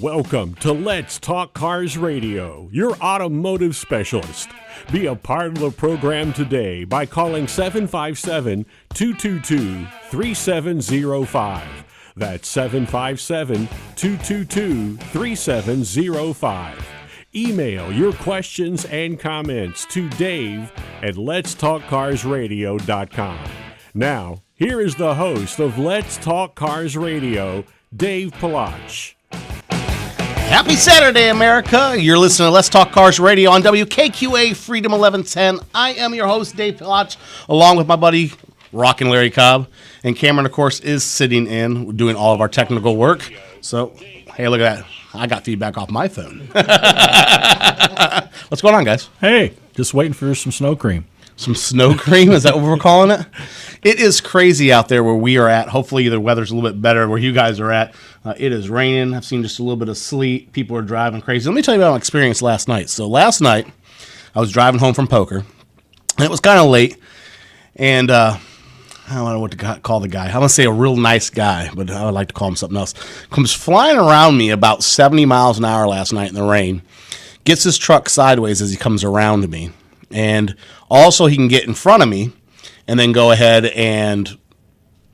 Welcome to Let's Talk Cars Radio, your automotive specialist. Be a part of the program today by calling 757-222-3705. That's 757-222-3705. Email your questions and comments to Dave at letstalkcarsradio.com. Now, here is the host of Let's Talk Cars Radio, Dave Palach. Happy Saturday, America. You're listening to Let's Talk Cars Radio on WKQA Freedom 1110. I am your host, Dave Palach, along with my buddy, Rockin' Larry Cobb. And Cameron, of course, is sitting in, doing all of our technical work. So, hey, look at that. I got feedback off my phone. What's going on, guys? Hey, just waiting for some snow cream. Some snow cream? Is that what we're calling it? It is crazy out there where we are at. Hopefully the weather's a little bit better where you guys are at. It is raining. I've seen just a little bit of sleet. People are driving crazy. Let me tell you about my experience last night. So last night, I was driving home from poker, and it was kind of late, and I don't know what to call the guy. I'm going to say a real nice guy, but I would like to call him something else. Comes flying around me about 70 miles an hour last night in the rain, gets his truck sideways as he comes around to me, and also he can get in front of me and then go ahead and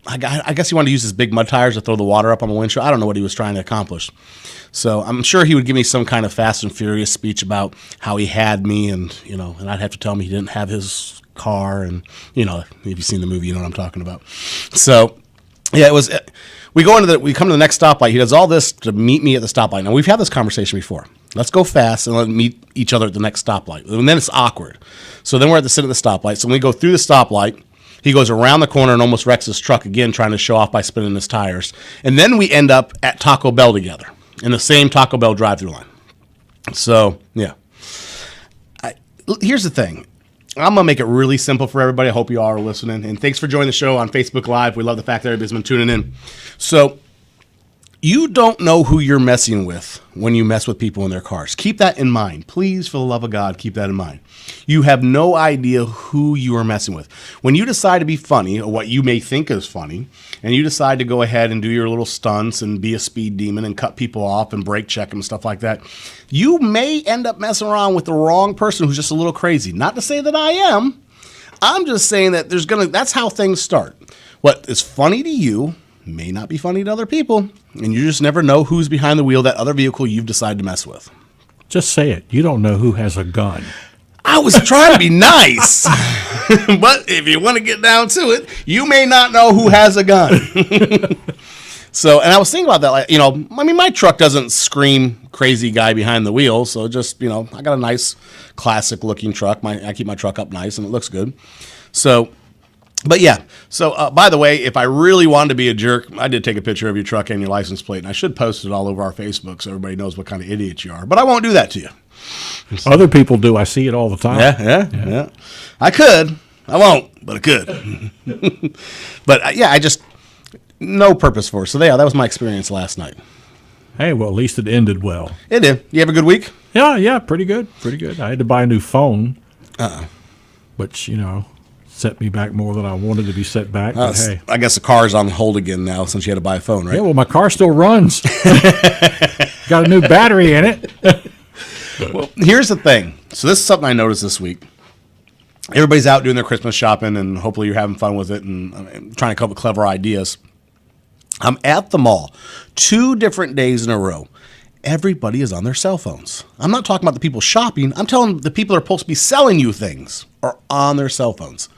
I guess he wanted to use his big mud tires to throw the water up on the windshield. I don't know what he was trying to accomplish. So I'm sure he would give me some kind of Fast and Furious speech about how he had me and I'd have to tell him he didn't have his car and, if you've seen the movie, you know what I'm talking about. So, yeah, we come to the next stoplight. He does all this to meet me at the stoplight. Now, we've had this conversation before. Let's go fast and let's meet each other at the next stoplight. And then it's awkward. So then we're at the center of the stoplight. So when we go through the stoplight, he goes around the corner and almost wrecks his truck again, trying to show off by spinning his tires. And then we end up at Taco Bell together in the same Taco Bell drive-thru line. So, yeah. Here's the thing. I'm going to make it really simple for everybody. I hope you all are listening. And thanks for joining the show on Facebook Live. We love the fact that everybody's been tuning in. So, you don't know who you're messing with when you mess with people in their cars. Keep that in mind. Please, for the love of God, keep that in mind. You have no idea who you are messing with. When you decide to be funny, or what you may think is funny, and you decide to go ahead and do your little stunts and be a speed demon and cut people off and brake check them and stuff like that, you may end up messing around with the wrong person who's just a little crazy. Not to say that I am. I'm just saying that that's how things start. What is funny to you may not be funny to other people, and you just never know who's behind the wheel of that other vehicle you've decided to mess with. Just say it. You don't know who has a gun. I was trying to be nice, but if you want to get down to it, you may not know who has a gun. So, and I was thinking about that, my truck doesn't scream crazy guy behind the wheel, so just, I got a nice classic looking truck. I keep my truck up nice and it looks good. So, but yeah, so by the way, if I really wanted to be a jerk, I did take a picture of your truck and your license plate, and I should post it all over our Facebook so everybody knows what kind of idiot you are. But I won't do that to you. So, other people do. I see it all the time. Yeah. I could. I won't, but I could. But I just, no purpose for it. So yeah, that was my experience last night. Hey, well, at least it ended well. It did. You have a good week? Yeah, pretty good. I had to buy a new phone, which, set me back more than I wanted to be set back. But hey. I guess the car's on hold again now since you had to buy a phone, right? Yeah, well, my car still runs. Got a new battery in it. Well, here's the thing. So this is something I noticed this week. Everybody's out doing their Christmas shopping, and hopefully you're having fun with it and trying to come up with clever ideas. I'm at the mall 2 different days in a row. Everybody is on their cell phones. I'm not talking about the people shopping. I'm telling the people that are supposed to be selling you things are on their cell phones.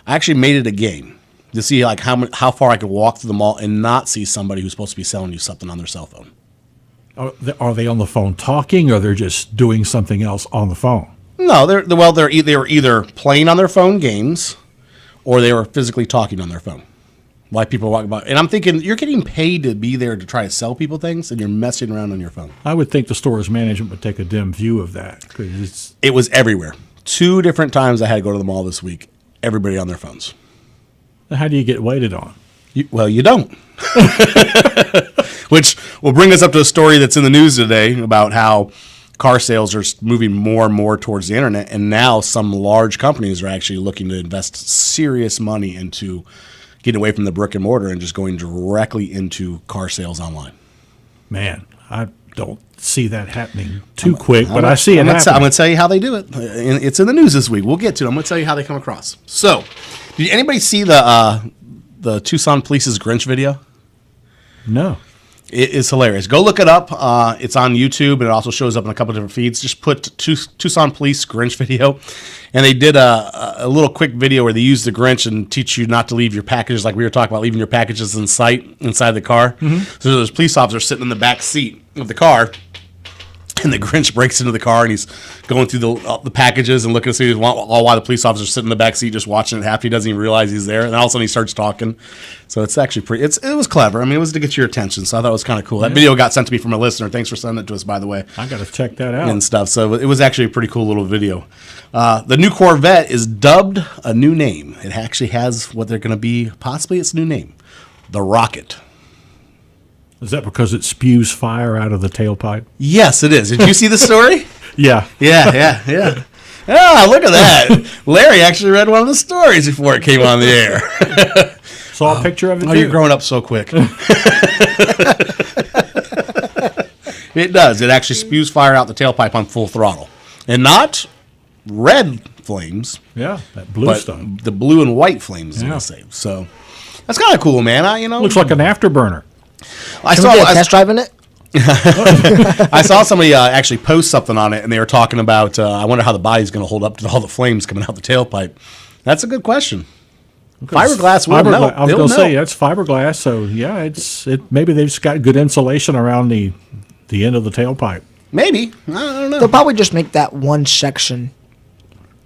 I actually made it a game to see how far I could walk through the mall and not see somebody who's supposed to be selling you something on their cell phone. Are they on the phone talking, or they're just doing something else on the phone? No, they were either playing on their phone games, or they were physically talking on their phone. Why people walk about, and I'm thinking you're getting paid to be there to try to sell people things, and you're messing around on your phone. I would think the store's management would take a dim view of that. It was everywhere. 2 different times I had to go to the mall this week. Everybody on their phones. How do you get waited on? You don't. Which will bring us up to a story that's in the news today about how car sales are moving more and more towards the internet, and now some large companies are actually looking to invest serious money into getting away from the brick and mortar and just going directly into car sales online. Man, don't see that happening too quick, but I see it I'm happening. going to tell you how they do it. It's in the news this week. We'll get to it. I'm going to tell you how they come across. So, did anybody see the Tucson Police's Grinch video? No. It is hilarious. Go look it up. It's on YouTube, and it also shows up in a couple different feeds. Just put Tucson Police Grinch video, and they did a little quick video where they use the Grinch and teach you not to leave your packages, like we were talking about, leaving your packages in sight inside the car. Mm-hmm. So there's police officers sitting in the back seat of the car, and the Grinch breaks into the car, and he's going through the packages and looking to see all while the police officer's sitting in the back seat just watching it happen. He doesn't even realize he's there, and all of a sudden he starts talking. So it's actually it was clever. I mean, it was to get your attention, so I thought it was kind of cool. That video got sent to me from a listener. Thanks for sending it to us, by the way. I got to check that out. And stuff. So it was actually a pretty cool little video. The new Corvette is dubbed a new name. It actually has what they're going to be, possibly its new name, the Rocket. Is that because it spews fire out of the tailpipe? Yes, it is. Did you see the story? Yeah. Yeah. Ah, look at that. Larry actually read one of the stories before it came on the air. Saw a picture of it, Oh, too. you're growing up so quick. It does. It actually spews fire out the tailpipe on full throttle. And not red flames. Yeah, that blue But stuff. the blue and white flames, Yeah. I'm say. So that's kind of cool, man. Looks like an afterburner. I Can we get a test drive in it? I saw somebody actually post something on it, and they were talking about, I wonder how the body's going to hold up to all the flames coming out the tailpipe. That's a good question. Fiberglass will melt. I was It'll going to say, melt. that's fiberglass, so yeah, maybe they've just got good insulation around the end of the tailpipe. Maybe. I don't know. They'll probably just make that one section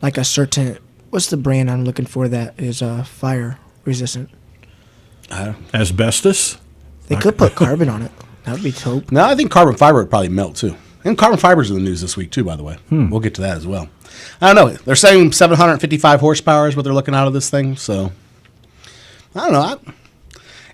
like a certain. What's the brand I'm looking for that is fire resistant? Asbestos? They could put carbon on it. That would be dope. No, I think carbon fiber would probably melt too. And carbon fiber's in the news this week too, by the way. We'll get to that as well. I don't know. They're saying 755 horsepower is what they're looking out of this thing. So, I don't know.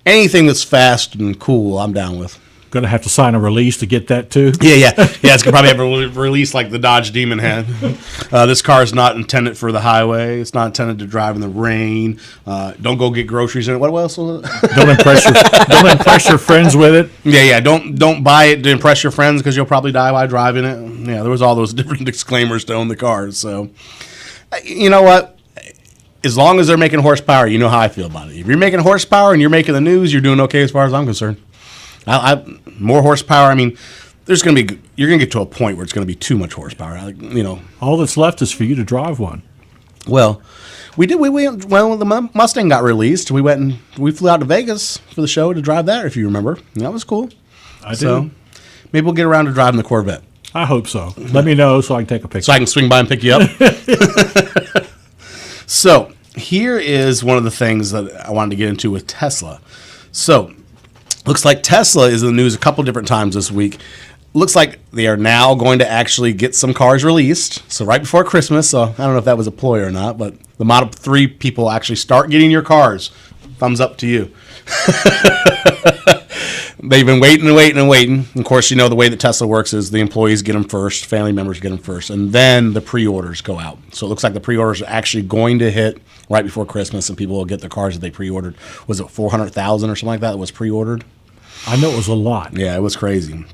Anything that's fast and cool, I'm down with. Going to have to sign a release to get that, too? Yeah. It's gonna probably have a release like the Dodge Demon had. This car is not intended for the highway. It's not intended to drive in the rain. Don't go get groceries in it. What else was it? Don't impress your friends with it. Yeah. Don't buy it to impress your friends because you'll probably die while driving it. Yeah, there was all those different disclaimers to own the car. So, you know what? As long as they're making horsepower, you know how I feel about it. If you're making horsepower and you're making the news, you're doing okay as far as I'm concerned. More horsepower. I mean, you're going to get to a point where it's going to be too much horsepower. All that's left is for you to drive one. Well, when the Mustang got released, we flew out to Vegas for the show to drive that. If you remember, that was cool. I do. So maybe we'll get around to driving the Corvette, I hope so. Let me know so I can take a picture. so I can swing by and pick you up. So here is one of the things that I wanted to get into with Tesla. So looks like Tesla is in the news a couple different times this week. Looks like they are now going to actually get some cars released. So right before Christmas, so I don't know if that was a ploy or not, but the Model 3 people actually start getting your cars. Thumbs up to you. They've been waiting. Of course, the way that Tesla works is the employees get them first, family members get them first, and then the pre-orders go out. So it looks like the pre-orders are actually going to hit right before Christmas, and people will get the cars that they pre-ordered. Was it 400,000 or something like that was pre-ordered? I know it was a lot. Yeah, it was crazy.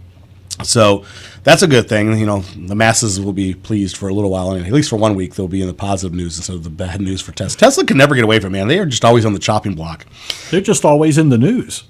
So that's a good thing. The masses will be pleased for a little while. At least for 1 week, they'll be in the positive news instead of the bad news for Tesla. Tesla can never get away from it, man. They are just always on the chopping block. They're just always in the news.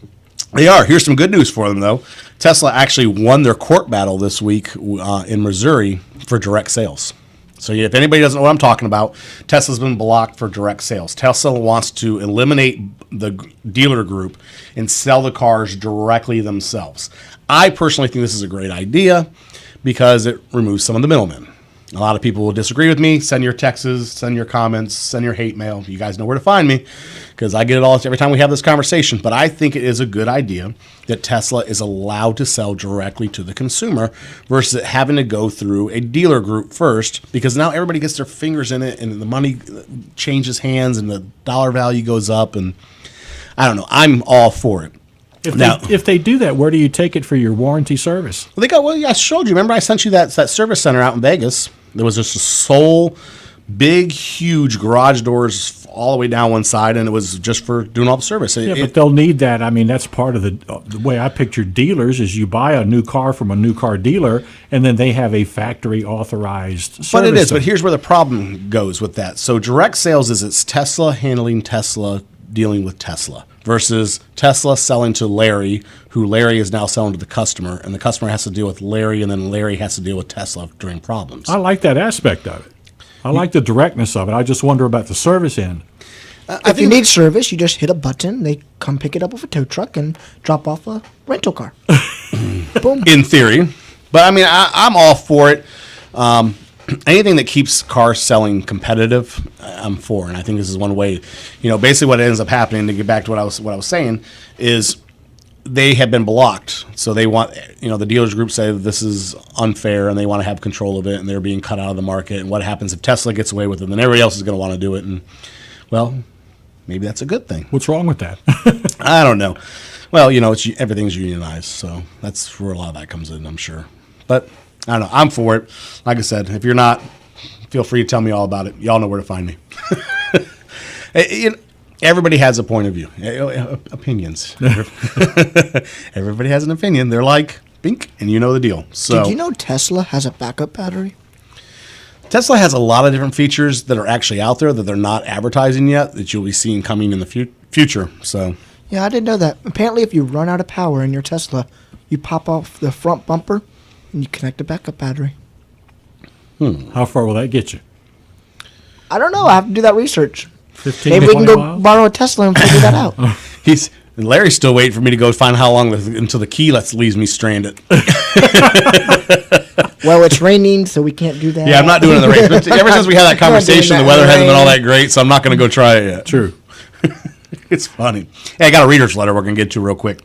They are. Here's some good news for them, though. Tesla actually won their court battle this week in Missouri for direct sales. So if anybody doesn't know what I'm talking about, Tesla's been blocked for direct sales. Tesla wants to eliminate the dealer group and sell the cars directly themselves. I personally think this is a great idea because it removes some of the middlemen. A lot of people will disagree with me. Send your texts, send your comments, send your hate mail. You guys know where to find me because I get it all every time we have this conversation. But I think it is a good idea that Tesla is allowed to sell directly to the consumer versus it having to go through a dealer group first, because now everybody gets their fingers in it and the money changes hands and the dollar value goes up. And I don't know. I'm all for it. If they do that, where do you take it for your warranty service? I showed you. Remember I sent you that service center out in Vegas. There was just a sole big, huge garage doors all the way down one side, and it was just for doing all the service. Yeah, but they'll need that. I mean, that's part of the way I picture dealers is you buy a new car from a new car dealer, and then they have a factory authorized service. But it is. But here's where the problem goes with that. So direct sales is it's Tesla handling Tesla, dealing with Tesla, versus Tesla selling to Larry, who Larry is now selling to the customer, and the customer has to deal with Larry, and then Larry has to deal with Tesla during problems. I like that aspect of it. I like the directness of it. I just wonder about the service end. If you need service, you just hit a button. They come pick it up with a tow truck and drop off a rental car. Boom. In theory. But I mean, I'm all for it. Anything that keeps cars selling competitive, I'm for. And I think this is one way. Basically what ends up happening, to get back to what I was saying, is they have been blocked. So they want, the dealers group say this is unfair and they want to have control of it, and they're being cut out of the market. And what happens if Tesla gets away with it? Then everybody else is going to want to do it. And, well, maybe that's a good thing. What's wrong with that? I don't know. Well, everything's unionized, so that's where a lot of that comes in, I'm sure. But I don't know. I'm for it. Like I said, if you're not, feel free to tell me all about it. Y'all know where to find me. Everybody has a point of view. Opinions. Everybody has an opinion. They're like, bink, and you know the deal. So, did you know Tesla has a backup battery? Tesla has a lot of different features that are actually out there that they're not advertising yet, that you'll be seeing coming in the future. So, yeah, I didn't know that. Apparently, if you run out of power in your Tesla, you pop off the front bumper and you connect a backup battery. How far will that get you? I don't know. I have to do that research. 15, Maybe we can 20 go miles? borrow a Tesla and figure that out. Larry's still waiting for me to go find how long until the key leaves me stranded. Well, it's raining, so we can't do that. Yeah, I'm not doing it in the rain. But ever since we had that conversation, the weather hasn't been all that great, so I'm not going to go try it yet. True. It's funny. Hey, I got a reader's letter we're going to get to real quick.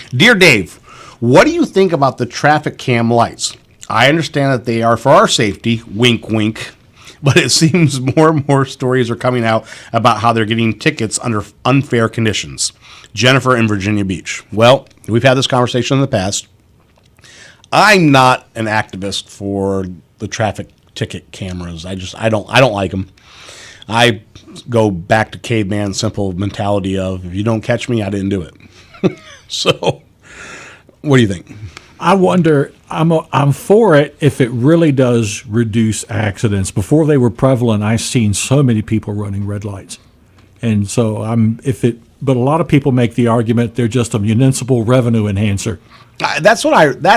Dear Dave, what do you think about the traffic cam lights? I understand that they are for our safety, wink, wink, but it seems more and more stories are coming out about how they're getting tickets under unfair conditions. Jennifer in Virginia Beach. Well, we've had this conversation in the past. I'm not an activist for the traffic ticket cameras. I don't like them. I go back to caveman simple mentality of, if you don't catch me, I didn't do it. So, what do you think? I wonder. I'm for it if it really does reduce accidents. Before they were prevalent, I've seen so many people running red lights, and so But a lot of people make the argument they're just a municipal revenue enhancer. That's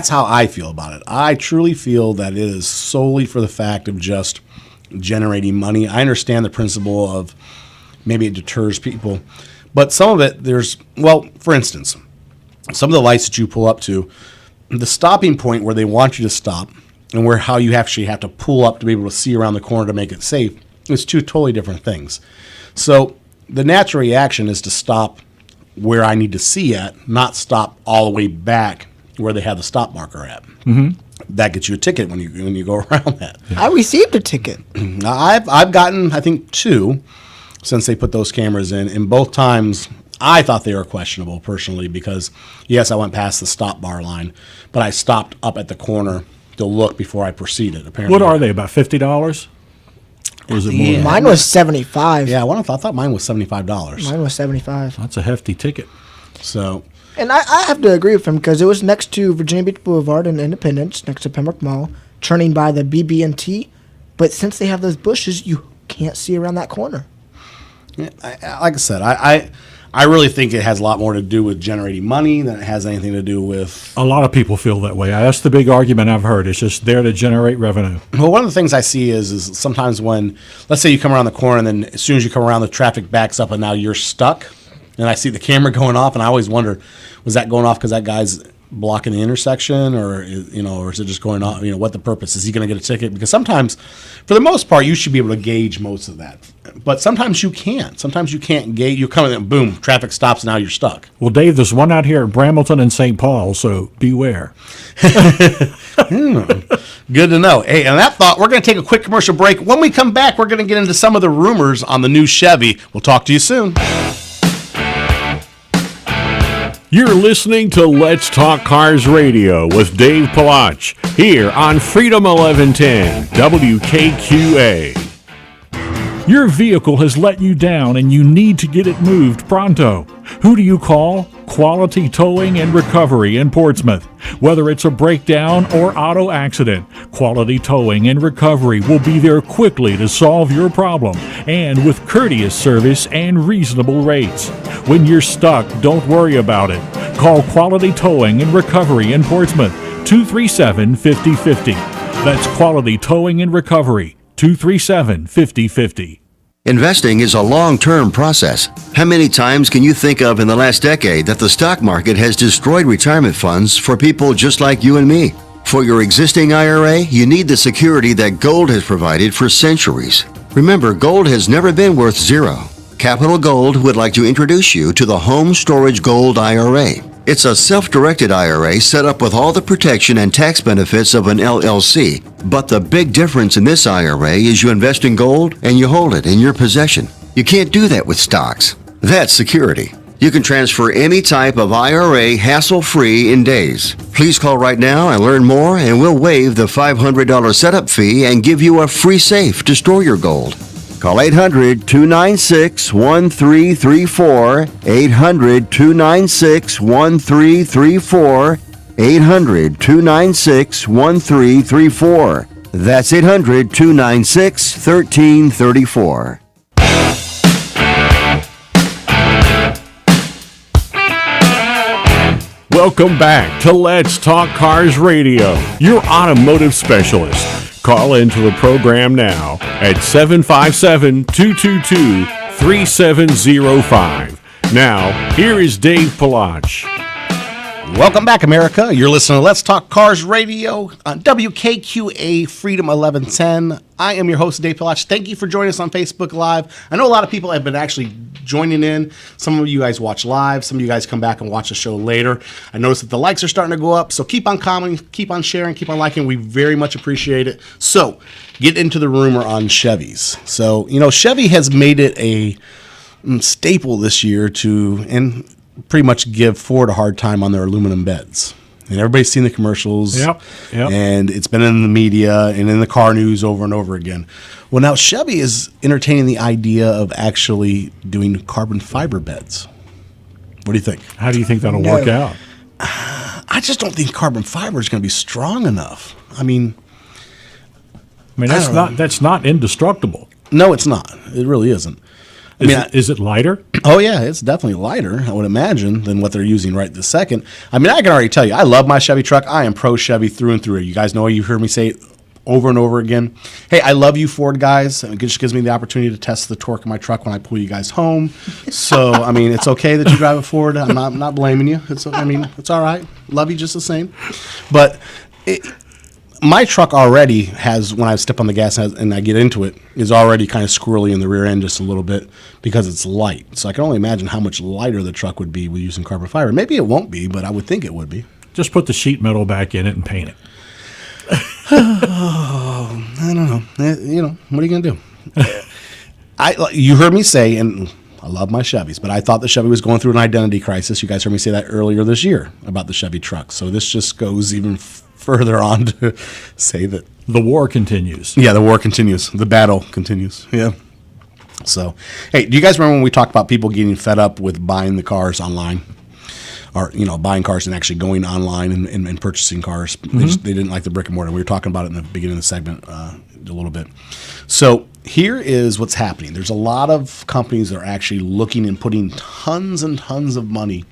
how I feel about it. I truly feel that it is solely for the fact of just generating money. I understand the principle of maybe it deters people, but some of it for instance, some of the lights that you pull up to, the stopping point where they want you to stop and how you actually have to pull up to be able to see around the corner to make it safe is two totally different things. So the natural reaction is to stop where I need to see at, not stop all the way back where they have the stop marker at. Mm-hmm. That gets you a ticket when you go around that. I received a ticket. I've gotten, I think, 2 since they put those cameras in. And both times, I thought they were questionable personally because, yes, I went past the stop bar line, but I stopped up at the corner to look before I proceeded. Apparently, What are they, about $50? Or is it more? Yeah. Mine was $75. Yeah, I thought mine was $75. Mine was $75. That's a hefty ticket. So, And I have to agree with him because it was next to Virginia Beach Boulevard and Independence, next to Pembroke Mall, turning by the BB&T. But since they have those bushes, you can't see around that corner. yeah, like I said, I really think it has a lot more to do with generating money than it has anything to do with. A lot of people feel that way. That's the big argument I've heard. It's just there to generate revenue. Well, one of the things I see is sometimes when, let's say you come around the corner and then as soon as you come around, the traffic backs up and now you're stuck. And I see the camera going off, and I always wonder, was that going off because that guy's blocking the intersection, or is it just going off? What the purpose is? He going to get a ticket? Because sometimes, for the most part, you should be able to gauge most of that, but sometimes you can't. Sometimes you can't gauge. You come in and boom, traffic stops, and now you're stuck. Well, Dave, there's one out here at Brambleton and St. Paul, so beware. Good to know. Hey, and that thought, we're going to take a quick commercial break. When we come back, we're going to get into some of the rumors on the new Chevy. We'll talk to you soon. You're listening to Let's Talk Cars Radio with Dave Palach here on Freedom 1110 WKQA. Your vehicle has let you down and you need to get it moved pronto. Who do you call? Quality Towing and Recovery in Portsmouth. Whether it's a breakdown or auto accident, Quality Towing and Recovery will be there quickly to solve your problem and with courteous service and reasonable rates. When you're stuck, don't worry about it. Call Quality Towing and Recovery in Portsmouth, 237-5050. That's Quality Towing and Recovery, 237-5050. Investing is a long-term process. How many times can you think of in the last decade that the stock market has destroyed retirement funds for people just like you and me? For your existing IRA, you need the security that gold has provided for centuries. Remember, gold has never been worth zero. Capital Gold would like to introduce you to the Home Storage Gold IRA. It's a self-directed IRA set up with all the protection and tax benefits of an LLC. But the big difference in this IRA is you invest in gold and you hold it in your possession. You can't do that with stocks. That's security. You can transfer any type of IRA hassle-free in days. Please call right now and learn more, and we'll waive the $500 setup fee and give you a free safe to store your gold. Call 800-296-1334, 800-296-1334, 800-296-1334. That's 800-296-1334. Welcome back to Let's Talk Cars Radio, your automotive specialist. Call into the program now at 757-222-3705. Now, here is Dave Palach. Welcome back, America. You're listening to Let's Talk Cars Radio on WKQA Freedom 1110. I am your host, Dave Palach. Thank you for joining us on Facebook Live. I know a lot of people have been actually joining in. Some of you guys watch live. Some of you guys come back and watch the show later. I noticed that the likes are starting to go up, so keep on commenting, keep on sharing, keep on liking. We very much appreciate it. So, get into the rumor on Chevys. So, Chevy has made it a staple this year to pretty much give Ford a hard time on their aluminum beds. And everybody's seen the commercials. Yep. And it's been in the media and in the car news over and over again. Well, now Chevy is entertaining the idea of actually doing carbon fiber beds. What do you think? How do you think that'll work out? I just don't think carbon fiber is going to be strong enough. I mean, that's not indestructible. No, it's not. It really isn't. Is it lighter? Oh, yeah, it's definitely lighter, I would imagine, than what they're using right this second. I mean, I can already tell you, I love my Chevy truck. I am pro Chevy through and through. You guys know, you've heard me say it over and over again. Hey, I love you, Ford guys. It just gives me the opportunity to test the torque of my truck when I pull you guys home. So, I mean, it's okay that you drive a Ford. I'm not blaming you. It's all right. Love you just the same. But my truck already has, when I step on the gas and I get into it, is already kind of squirrely in the rear end just a little bit because it's light. So I can only imagine how much lighter the truck would be with using carbon fiber. Maybe it won't be, but I would think it would be. Just put the sheet metal back in it and paint it. I don't know. What are you going to do? You heard me say, and I love my Chevys, but I thought the Chevy was going through an identity crisis. You guys heard me say that earlier this year about the Chevy truck. So this just goes even further on to say that the war continues. Yeah, the war continues. The battle continues. Yeah. So, hey, do you guys remember when we talked about people getting fed up with buying the cars online? Or, buying cars and actually going online and purchasing cars. Mm-hmm. They didn't like the brick and mortar. We were talking about it in the beginning of the segment a little bit. So here is what's happening. There's a lot of companies that are actually looking and putting tons and tons of money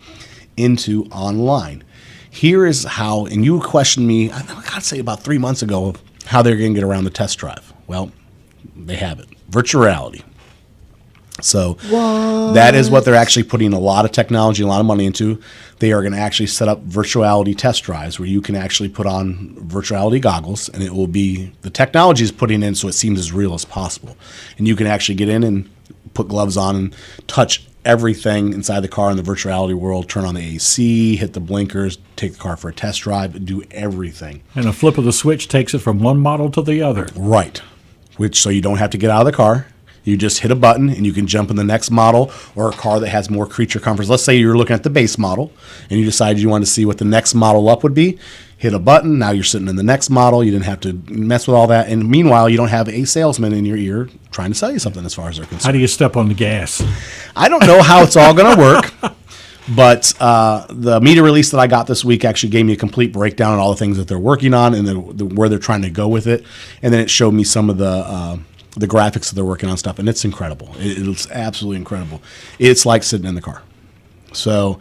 into online. Here is how, and you questioned me, I got to say about 3 months ago, of how they're going to get around the test drive. Well, they have it. Virtual reality. So that is what they're actually putting a lot of technology, a lot of money into. They are going to actually set up virtuality test drives where you can actually put on virtuality goggles, and it will be, the technology is putting in so it seems as real as possible. And you can actually get in and put gloves on and touch everything inside the car in the virtuality world, turn on the AC, hit the blinkers, take the car for a test drive, and do everything. And a flip of the switch takes it from one model to the other. Right. So you don't have to get out of the car. You just hit a button and you can jump in the next model or a car that has more creature comforts. Let's say you're looking at the base model and you decided you wanted to see what the next model up would be. Hit a button. Now you're sitting in the next model. You didn't have to mess with all that. And meanwhile, you don't have a salesman in your ear trying to sell you something as far as they're concerned. How do you step on the gas? I don't know how it's all going to work. But the media release that I got this week actually gave me a complete breakdown on all the things that they're working on and where they're trying to go with it. And then it showed me some of the graphics that they're working on stuff. And it's incredible. It's absolutely incredible. It's like sitting in the car. So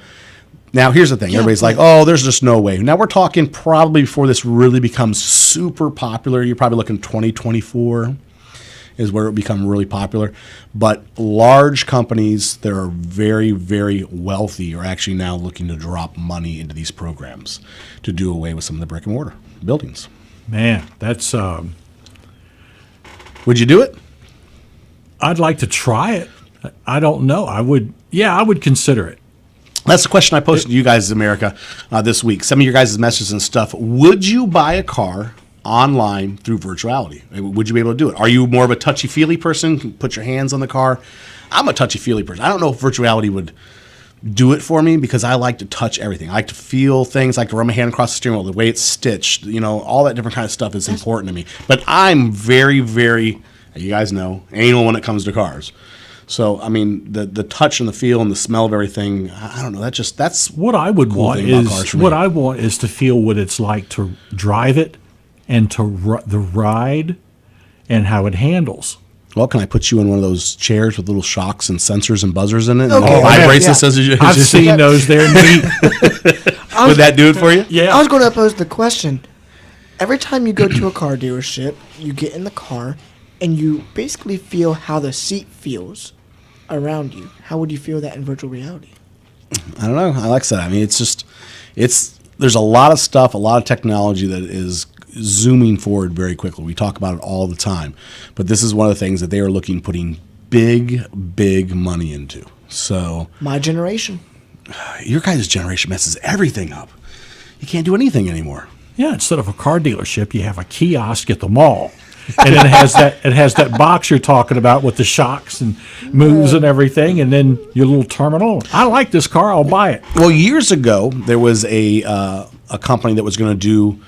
now here's the thing. Everybody's like, oh, there's just no way. Now we're talking probably before this really becomes super popular. You're probably looking 2024 is where it become really popular. But large companies that are very, very wealthy are actually now looking to drop money into these programs to do away with some of the brick and mortar buildings. Man, that's Would you do it? I'd like to try it. I don't know. I would consider it. That's the question I posted to you guys, America, this week. Some of your guys' messages and stuff. Would you buy a car online through virtuality? Would you be able to do it? Are you more of a touchy-feely person? Can put your hands on the car? I'm a touchy-feely person. I don't know if virtuality would do it for me because I like to touch everything. I like to feel things. I like to run my hand across the steering wheel, the way it's stitched. All that different kind of stuff is important to me. But I'm very, very, you guys know, anal when it comes to cars. So, I mean, the touch and the feel and the smell of everything, I don't know. That's what I would cool want thing about is cars for me. what I want is to feel what it's like to drive it and to the ride and how it handles. Well, can I put you in one of those chairs with little shocks and sensors and buzzers in it? And Okay. it vibrates and says, I've seen those. They're neat. would that do it for you? Yeah. I was going to pose the question. Every time you go to a car dealership, you get in the car and you basically feel how the seat feels around you. How would you feel that in virtual reality? I don't know. I like that. I mean, there's a lot of stuff, a lot of technology that is zooming forward very quickly. We talk about it all the time, but this is one of the things that they are putting big money into. So My generation. your guys' generation messes everything up. You can't do anything anymore. Yeah, instead of a car dealership, you have a kiosk at the mall. And it has that box you're talking about with the shocks and moves and everything, and then your little terminal. I like this car, I'll buy it. Well, years ago, there was a company that was going to do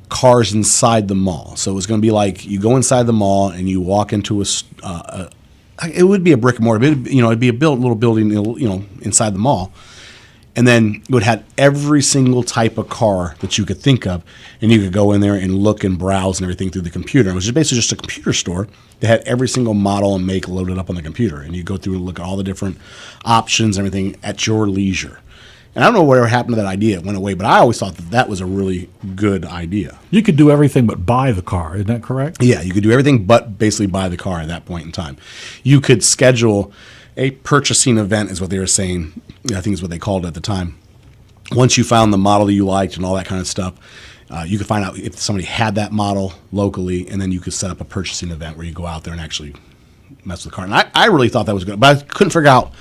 cars inside the mall. So it was going to be like you go inside the mall and you walk into it would be a brick and mortar, it'd be a little building, inside the mall. And then it would have every single type of car that you could think of, and you could go in there and look and browse and everything through the computer. It was basically just a computer store that had every single model and make loaded up on the computer. And you go through and look at all the different options and everything at your leisure. And I don't know whatever happened to that idea. It went away, but I always thought that was a really good idea. You could do everything but buy the car, isn't that correct? Yeah, you could do everything but basically buy the car at that point in time. You could schedule a purchasing event is what they were saying. I think is what they called it at the time. Once you found the model that you liked and all that kind of stuff, you could find out if somebody had that model locally, and then you could set up a purchasing event where you go out there and actually mess with the car. And I really thought that was good, but I couldn't figure out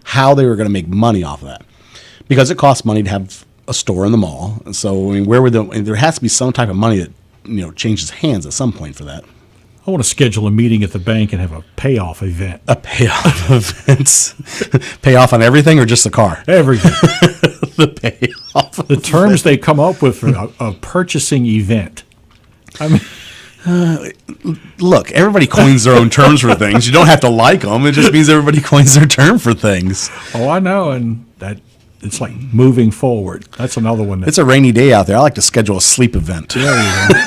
how they were going to make money off of that because it costs money to have a store in the mall. And so, I mean, there has to be some type of money that changes hands at some point for that. I want to schedule a meeting at the bank and have a payoff event. A payoff event. Payoff on everything or just the car? Everything. The payoff. The terms they come up with for a purchasing event. I mean, Look, everybody coins their own terms for things. You don't have to like them. It just means everybody coins their term for things. oh, I know, and that it's like moving forward. That's another one. It's a rainy day out there. I like to schedule a sleep event. There you go.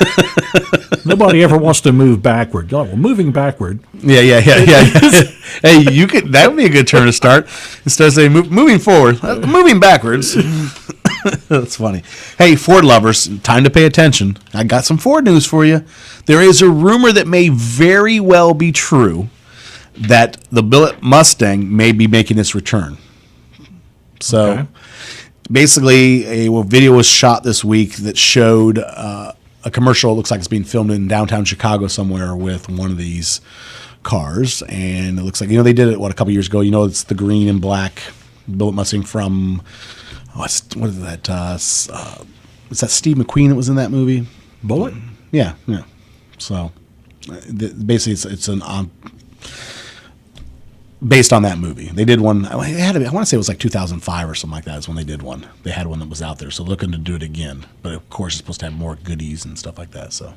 Nobody ever wants to move backward. Oh, well, moving backward. Yeah. Hey, that would be a good term to start. Instead of saying moving forward, moving backwards. That's funny. Hey, Ford lovers, time to pay attention. I got some Ford news for you. There is a rumor that may very well be true that the Billet Mustang may be making its return. So, Okay. basically, a video was shot this week that showed a commercial. It looks like it's being filmed in downtown Chicago somewhere with one of these cars, and it looks like they did it a couple years ago. It's the green and black Billet Mustang from what is that? Is that Steve McQueen that was in that movie? Bullet? Yeah. So basically, it's an based on that movie. They did one. I want to say it was like 2005 or something like that is when they did one. They had one that was out there, so looking to do it again. But of course, it's supposed to have more goodies and stuff like that. So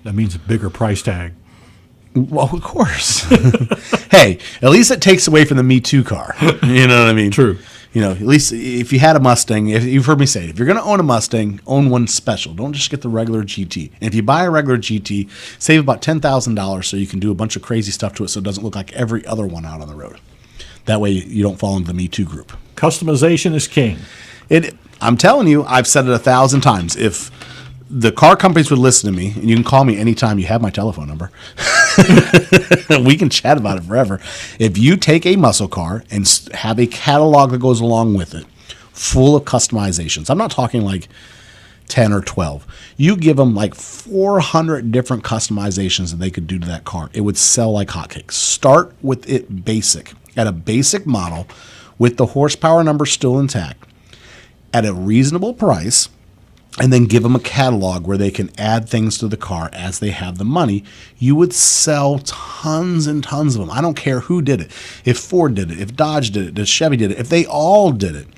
That means a bigger price tag. Well, of course. Hey, at least it takes away from the Me Too car. You know what I mean? True. You know, at least if you had a Mustang, if you've heard me say it, if you're going to own a Mustang, own one special. Don't just get the regular GT. And if you buy a regular GT, save about $10,000 so you can do a bunch of crazy stuff to it so it doesn't look like every other one out on the road. That way you don't fall into the Me Too group. Customization is king. I'm telling you, I've said it 1,000 times. If the car companies would listen to me, and you can call me anytime, you have my telephone number. We can chat about it forever. If you take a muscle car and have a catalog that goes along with it, full of customizations, I'm not talking like 10 or 12. You give them like 400 different customizations that they could do to that car. It would sell like hotcakes. Start with it basic, at a basic model with the horsepower number still intact, at a reasonable price, and then give them a catalog where they can add things to the car as they have the money. You would sell tons and tons of them. I don't care who did it. If Ford did it, if Dodge did it, if Chevy did it, if they all did it.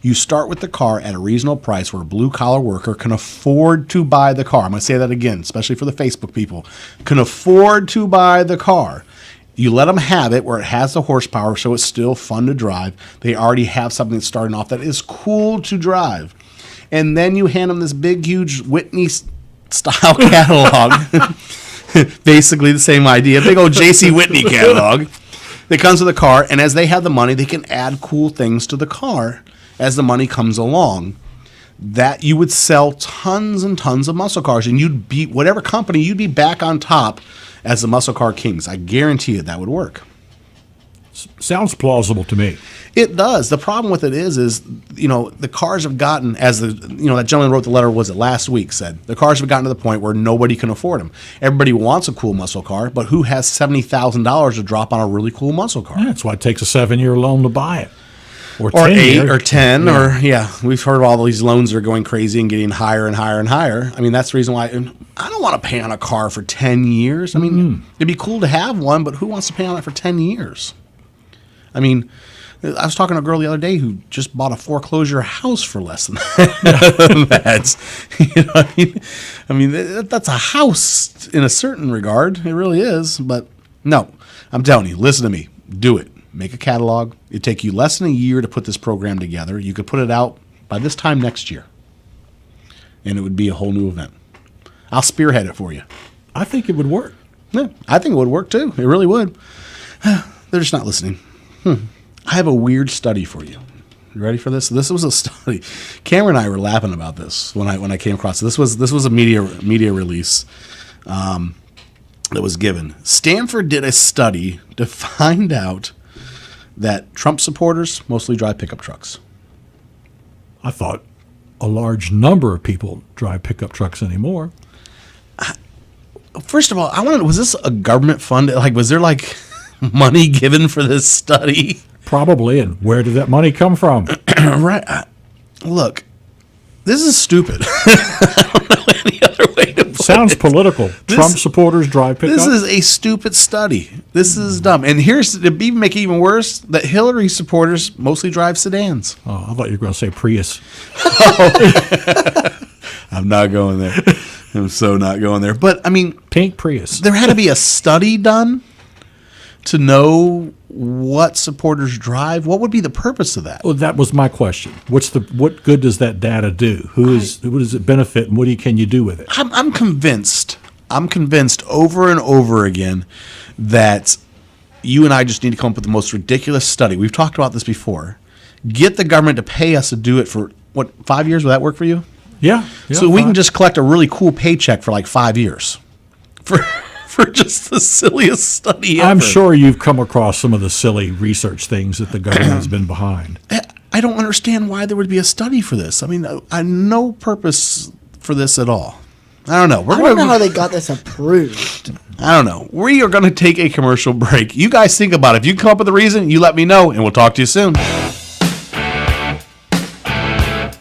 You start with the car at a reasonable price where a blue-collar worker can afford to buy the car. I'm going to say that again, especially for the Facebook people. Can afford to buy the car. You let them have it where it has the horsepower so it's still fun to drive. They already have something that's starting off that is cool to drive. And then you hand them this big, huge Whitney-style catalog. Basically the same idea. Big old J.C. Whitney catalog that comes with the car. And as they have the money, they can add cool things to the car as the money comes along. That you would sell tons and tons of muscle cars. And you'd beat whatever company, you'd be back on top as the muscle car kings. I guarantee you that would work. Sounds plausible to me. It does. The problem with it is the cars have gotten, as that gentleman wrote the letter, was it last week, said, the cars have gotten to the point where nobody can afford them. Everybody wants a cool muscle car, but who has $70,000 to drop on a really cool muscle car? Yeah, that's why it takes a 7-year loan to buy it. Or 8 or 10, we've heard all these loans are going crazy and getting higher and higher and higher. I mean, that's the reason why I don't want to pay on a car for 10 years. I mean, it'd be cool to have one, but who wants to pay on it for 10 years? I mean, I was talking to a girl the other day who just bought a foreclosure house for less than that. I mean, that's a house in a certain regard. It really is. But no, I'm telling you, listen to me. Do it. Make a catalog. It'd take you less than a year to put this program together. You could put it out by this time next year. And it would be a whole new event. I'll spearhead it for you. I think it would work. Yeah, I think it would work too. It really would. They're just not listening. I have a weird study for you. You ready for this? This was a study. Cameron and I were laughing about this when I came across it. This was a media release that was given. Stanford did a study to find out that Trump supporters mostly drive pickup trucks. I thought a large number of people drive pickup trucks anymore. First of all, I wanted, was this a government funded? Like, was there like money given for this study? Probably. And where did that money come from? Right. Look, this is stupid. I don't know any other way to put Sounds it. political. Trump supporters drive pickups. This is a stupid study. This is dumb. And here's to make it even worse, that Hillary supporters mostly drive sedans. Oh, I thought you were going to say Prius. I'm not going there. I'm so not going there. But I mean, Pink Prius. there had to be a study done to know what supporters drive. What would be the purpose of that? Well, that was my question. What good does that data do? Who does it benefit, and what can you do with it? I'm convinced. I'm convinced over and over again that you and I just need to come up with the most ridiculous study. We've talked about this before. Get the government to pay us to do it for 5 years? Will that work for you? Yeah. So we can just collect a really cool paycheck for like 5 years for just the silliest study ever. I'm sure you've come across some of the silly research things that the government has been behind. I don't understand why there would be a study for this. I mean, I no purpose for this at all. I don't know. I don't know how they got this approved. I don't know. We are going to take a commercial break. You guys think about it. If you come up with a reason, you let me know, and we'll talk to you soon.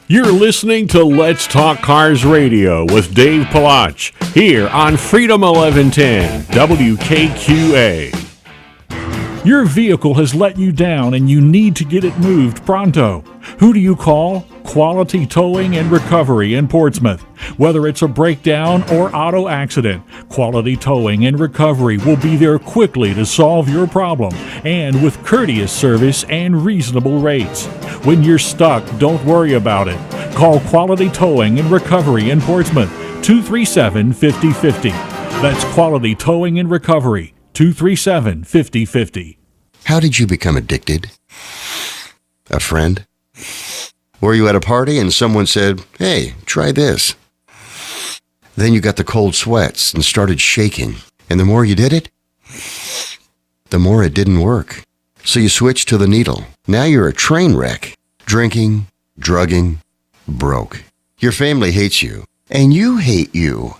You're listening to Let's Talk Cars Radio with Dave Palach here on Freedom 1110 WKQA. Your vehicle has let you down and you need to get it moved pronto. Who do you call? Quality Towing and Recovery in Portsmouth. Whether it's a breakdown or auto accident, Quality Towing and Recovery will be there quickly to solve your problem and with courteous service and reasonable rates. When you're stuck, don't worry about it. Call Quality Towing and Recovery in Portsmouth, 237-5050. That's Quality Towing and Recovery, 237-5050. How did you become addicted? A friend? Were you at a party and someone said, "Hey, try this"? Then you got the cold sweats and started shaking. And the more you did it, the more it didn't work. So you switched to the needle. Now you're a train wreck. Drinking, drugging, broke. Your family hates you. And you hate you.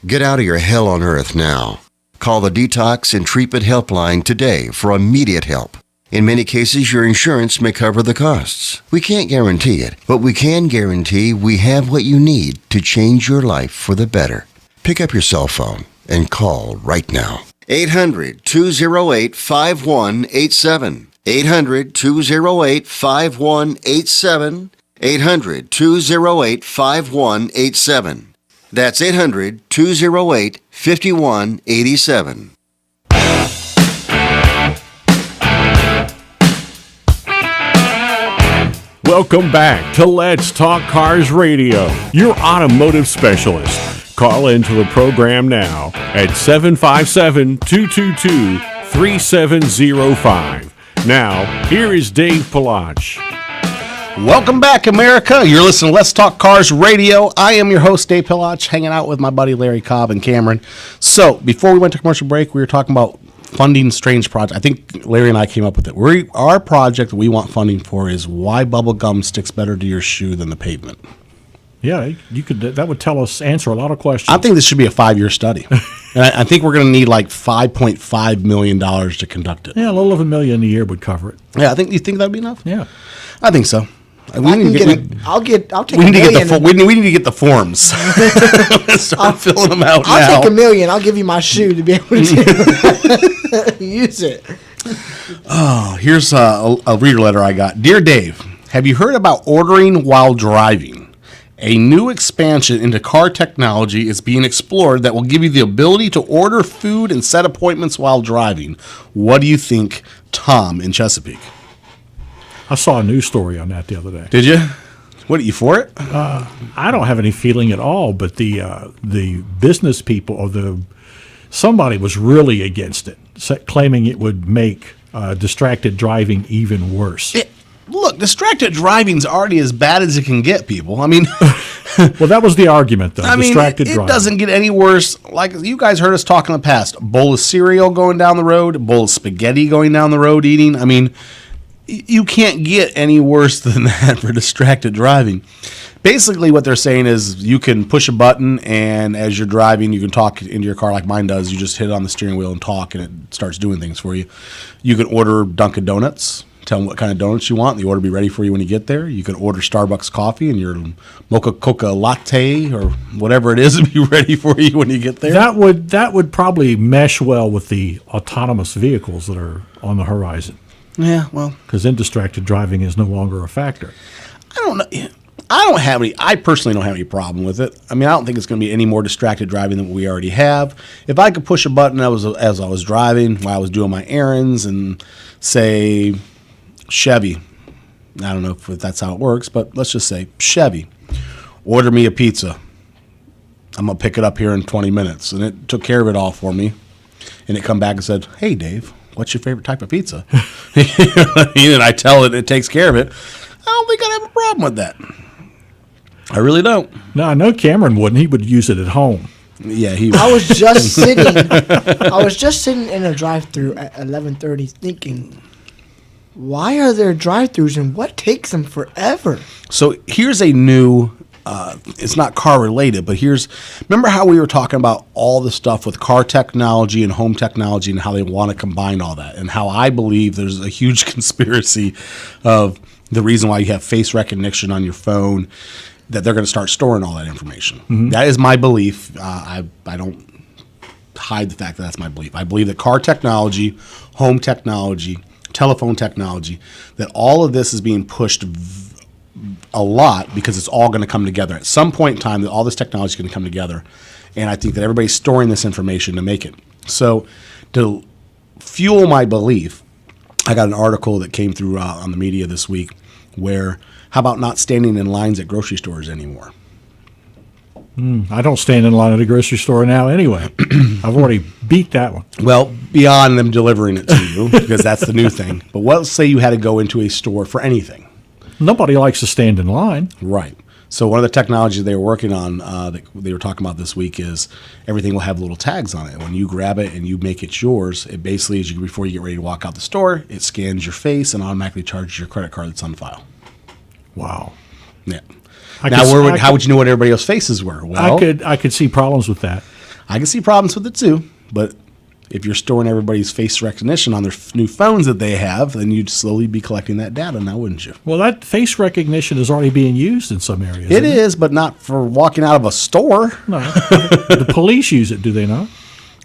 Get out of your hell on earth now. Call the Detox and Treatment Helpline today for immediate help. In many cases, your insurance may cover the costs. We can't guarantee it, but we can guarantee we have what you need to change your life for the better. Pick up your cell phone and call right now. 800-208-5187. 800-208-5187. 800-208-5187. That's 800-208-5187. Welcome back to Let's Talk Cars Radio, your automotive specialist. Call into the program now at 757-222-3705. Now, here is Dave Palach. Welcome back, America. You're listening to Let's Talk Cars Radio. I am your host, Dave Pilach, hanging out with my buddy Larry Cobb and Cameron. So, before we went to commercial break, we were talking about funding strange projects. I think Larry and I came up with it. Our project that we want funding for is why bubble gum sticks better to your shoe than the pavement. Yeah, you could. That would answer a lot of questions. I think this should be a 5-year study. And I think we're going to need like $5.5 million to conduct it. Yeah, a little over $1 million a year would cover it. Yeah, you think that'd be enough? Yeah. I think so. I'll take We $1 need million. we need to get the forms. Start filling them out now. I'll take $1 million. I'll give you my shoe to be able to use it. Oh, here's a reader letter I got. Dear Dave, have you heard about ordering while driving? A new expansion into car technology is being explored that will give you the ability to order food and set appointments while driving. What do you think, Tom in Chesapeake? I saw a news story on that the other day. Did you? What, are you for it? I don't have any feeling at all, but the business people or somebody was really against it, claiming it would make distracted driving even worse. Look, distracted driving's already as bad as it can get, people. I mean, well, that was the argument, though. Distracted driving. It doesn't get any worse. Like you guys heard us talk in the past, a bowl of cereal going down the road, a bowl of spaghetti going down the road eating. I mean, you can't get any worse than that for distracted driving. Basically, what they're saying is you can push a button, and as you're driving, you can talk into your car like mine does. You just hit it on the steering wheel and talk, and it starts doing things for you. You can order Dunkin' Donuts. Tell them what kind of donuts you want. The order will be ready for you when you get there. You can order Starbucks coffee, and your mocha coca latte or whatever it is will be ready for you when you get there. That would probably mesh well with the autonomous vehicles that are on the horizon. Yeah, well, because then distracted driving is no longer a factor. I don't know. I personally don't have any problem with it. I mean, I don't think it's going to be any more distracted driving than we already have. If I could push a button as I was driving while I was doing my errands and say Chevy, I don't know if that's how it works, but let's just say Chevy, order me a pizza. I'm going to pick it up here in 20 minutes. And it took care of it all for me. And it come back and said, "Hey, Dave, what's your favorite type of pizza?" And I tell it takes care of it. I don't think I'd have a problem with that. I really don't. No, I know Cameron wouldn't. He would use it at home. Yeah, he. I was just sitting in a drive-through at 11:30, thinking, why are there drive-throughs and what takes them forever? So here's a new. It's not car related, but remember how we were talking about all the stuff with car technology and home technology and how they want to combine all that, and how I believe there's a huge conspiracy of the reason why you have face recognition on your phone, that they're going to start storing all that information. Mm-hmm. That is my belief. I don't hide the fact that that's my belief. I believe that car technology, home technology, telephone technology, that all of this is being pushed a lot because it's all going to come together. At some point in time, that all this technology is going to come together. And I think that everybody's storing this information to make it. So to fuel my belief, I got an article that came through on the media this week where, how about not standing in lines at grocery stores anymore? I don't stand in line at a grocery store now anyway. I've already beat that one. Well, beyond them delivering it to you, because that's the new thing. But let's say you had to go into a store for anything. Nobody likes to stand in line. Right. So one of the technologies they were working on that they were talking about this week is everything will have little tags on it. When you grab it and you make it yours, it basically is before you get ready to walk out the store, it scans your face and automatically charges your credit card that's on file. Wow. Yeah. How would you know what everybody else's faces were? Well, I could see problems with that. I can see problems with it too, but if you're storing everybody's face recognition on their new phones that they have, then you'd slowly be collecting that data now, wouldn't you? Well, that face recognition is already being used in some areas. It is, but not for walking out of a store. No. The police use it, do they not?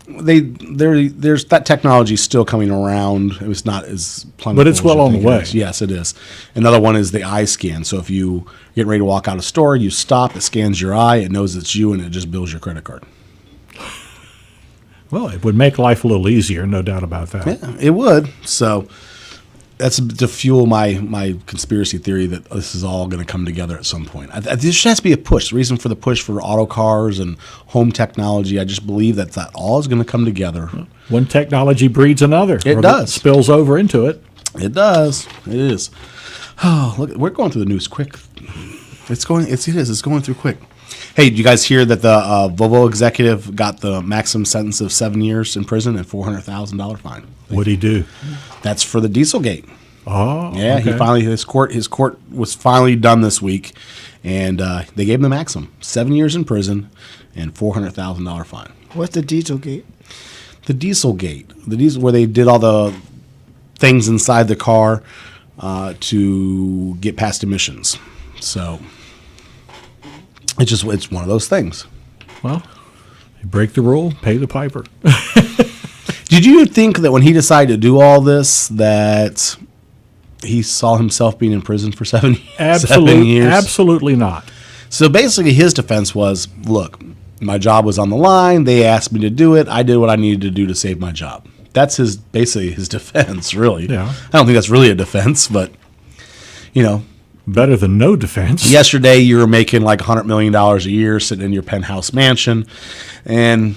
There's that technology still coming around. It was not as plentiful, but it's well on the way. Yes, it is. Another one is the eye scan. So if you get ready to walk out of a store, you stop, it scans your eye, it knows it's you, and it just bills your credit card. Well, it would make life a little easier, no doubt about that. Yeah, it would. So that's to fuel my conspiracy theory that this is all going to come together at some point. There just has to be a push. The reason for the push for auto cars and home technology, I just believe that all is going to come together. One technology breeds another. It does. Spills over into it. It does. It is. Oh, look, we're going through the news quick. It's going through quick. Hey, did you guys hear that the Volvo executive got the maximum sentence of 7 years in prison and $400,000 fine? What'd he do? That's for the Dieselgate. Oh, yeah. okay. His court was finally done this week, and they gave him the maximum 7 years in prison and $400,000 fine. What's the Dieselgate? The Dieselgate, where they did all the things inside the car to get past emissions. So it's one of those things. Well, you break the rule, pay the piper. Did you think that when he decided to do all this that he saw himself being in prison for 7 years? Absolutely not. So basically his defense was, look, my job was on the line. They asked me to do it. I did what I needed to do to save my job. That's basically his defense, really. Yeah. I don't think that's really a defense, but, better than no defense. Yesterday, you were making like $100 million a year sitting in your penthouse mansion. And,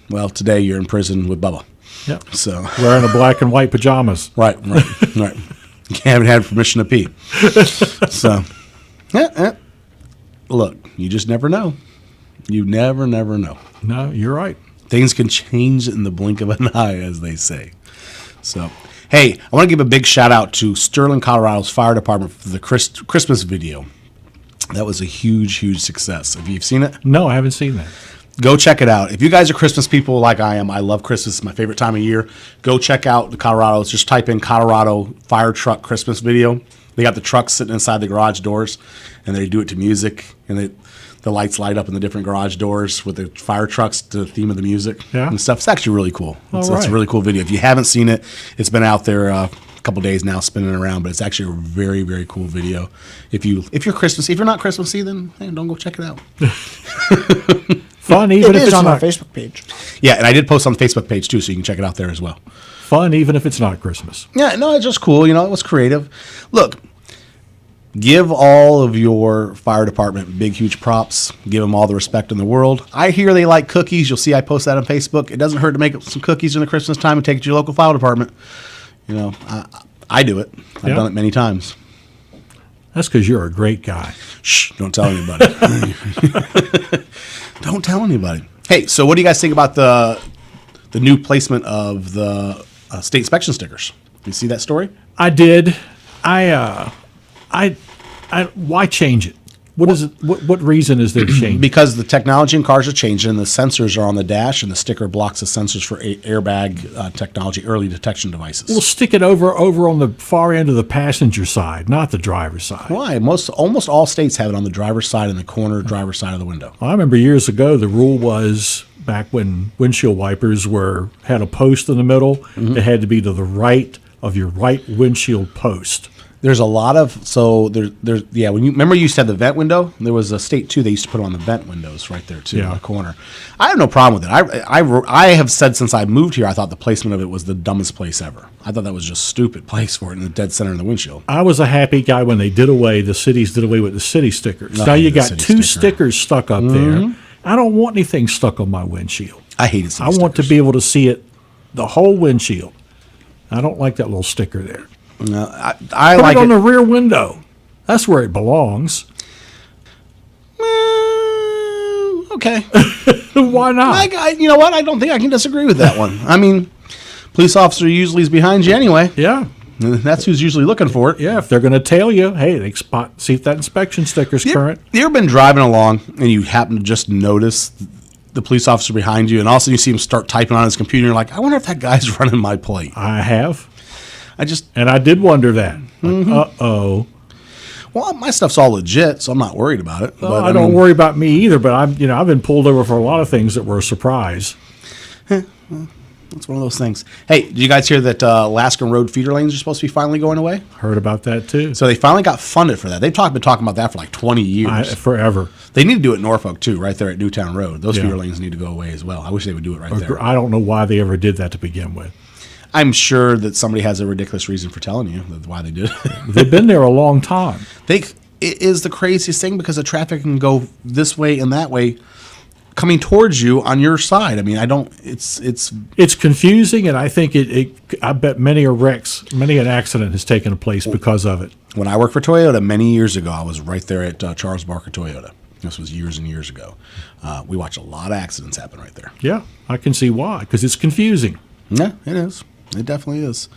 well, today you're in prison with Bubba. Yep. So wearing a black and white pajamas. Right. You haven't had permission to pee. So, look, you just never know. You never know. No, you're right. Things can change in the blink of an eye, as they say. So, hey, I want to give a big shout out to Sterling, Colorado's fire department for the Christmas video. That was a huge success. Have you seen it? No, I haven't seen that. Go check it out. If you guys are Christmas people like I am, I love Christmas. It's my favorite time of year. Go check out the Colorado's. Just type in Colorado fire truck Christmas video. They got the trucks sitting inside the garage doors, and they do it to music, and the lights light up in the different garage doors with the fire trucks to the theme of the music and stuff. It's actually really cool. It's a really cool video. If you haven't seen it, it's been out there a couple days now spinning around, but it's actually a very, very cool video. If you're Christmassy, if you're not Christmassy, then don't go check it out. Fun, even if it's on not our Facebook page. Yeah, and I did post on the Facebook page too, so you can check it out there as well. Fun, even if it's not Christmas. Yeah, no, it's just cool. It was creative. Look, give all of your fire department big, huge props. Give them all the respect in the world. I hear they like cookies. You'll see I post that on Facebook. It doesn't hurt to make some cookies in the Christmas time and take it to your local fire department. I do it. I've done it many times. That's because you're a great guy. Shh, don't tell anybody. Don't tell anybody. Hey, so what do you guys think about the new placement of the state inspection stickers? You see that story? I did. Why change it? What is it? What reason is there to change? Because the technology in cars are changing, and the sensors are on the dash, and the sticker blocks the sensors for airbag technology, early detection devices. We'll stick it over on the far end of the passenger side, not the driver's side. Why? Almost all states have it on the driver's side in the corner driver's side of the window. I remember years ago the rule was back when windshield wipers had a post in the middle. Mm-hmm. It had to be to the right of your right windshield post. There's a lot of when you remember you used to have the vent window. There was a state too. They used to put on the vent windows right there too in Yeah. the corner. I have no problem with it. I have said since I moved here, I thought the placement of it was the dumbest place ever. I thought that was just stupid place for it in the dead center of the windshield. I was a happy guy when the cities did away with the city stickers. I Now you hate the got city two sticker. stickers stuck up there. I don't want anything stuck on my windshield. I hated city I want to stickers. be able to see it, the whole windshield. I don't like that little sticker there. No, I Put like it on it. the rear window. That's where it belongs. Okay. Why not? You know what? I don't think I can disagree with that one. I mean, police officer usually is behind you anyway. Yeah. That's who's usually looking for it. Yeah, if they're going to tail you, hey, they see if that inspection sticker's current. You ever been driving along and you happen to just notice the police officer behind you, and all of a sudden you see him start typing on his computer, and you're like, I wonder if that guy's running my plate. I have, I just, and I did wonder that. Like, uh-oh. well, my stuff's all legit, so I'm not worried about it. Well, But I don't worry about me either, but I've been pulled over for a lot of things that were a surprise. It's one of those things. Hey, did you guys hear that Alaskan road feeder lanes are supposed to be finally going away? Heard about that too. So they finally got funded for that. They've been talking about that for like 20 years. Forever. They need to do it in Norfolk too, right there at Newtown Road. Those Yeah. feeder lanes need to go away as well. I wish they would do it right there. I don't know why they ever did that to begin with. I'm sure that somebody has a ridiculous reason for telling you why they did it. They've been there a long time. It is the craziest thing because the traffic can go this way and that way coming towards you on your side. I mean, It's confusing, and I think I bet many an accident has taken place because of it. when I worked for Toyota many years ago, I was right there at Charles Barker Toyota. This was years and years ago. We watched a lot of accidents happen right there. Yeah, I can see why, because it's confusing. Yeah, it is. It definitely is.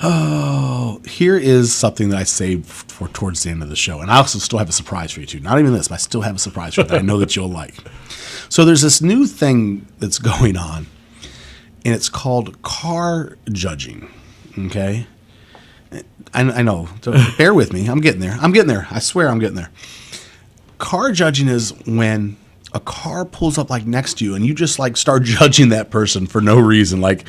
Oh, here is something that I saved for towards the end of the show. And I also still have a surprise for you, too. Not even this, but I still have a surprise for you that I know that you'll like. So there's this new thing that's going on, and it's called car judging. Okay? I know. So bear with me. I'm getting there. I swear I'm getting there. Car judging is when a car pulls up like next to you and you just like start judging that person for no reason. Like,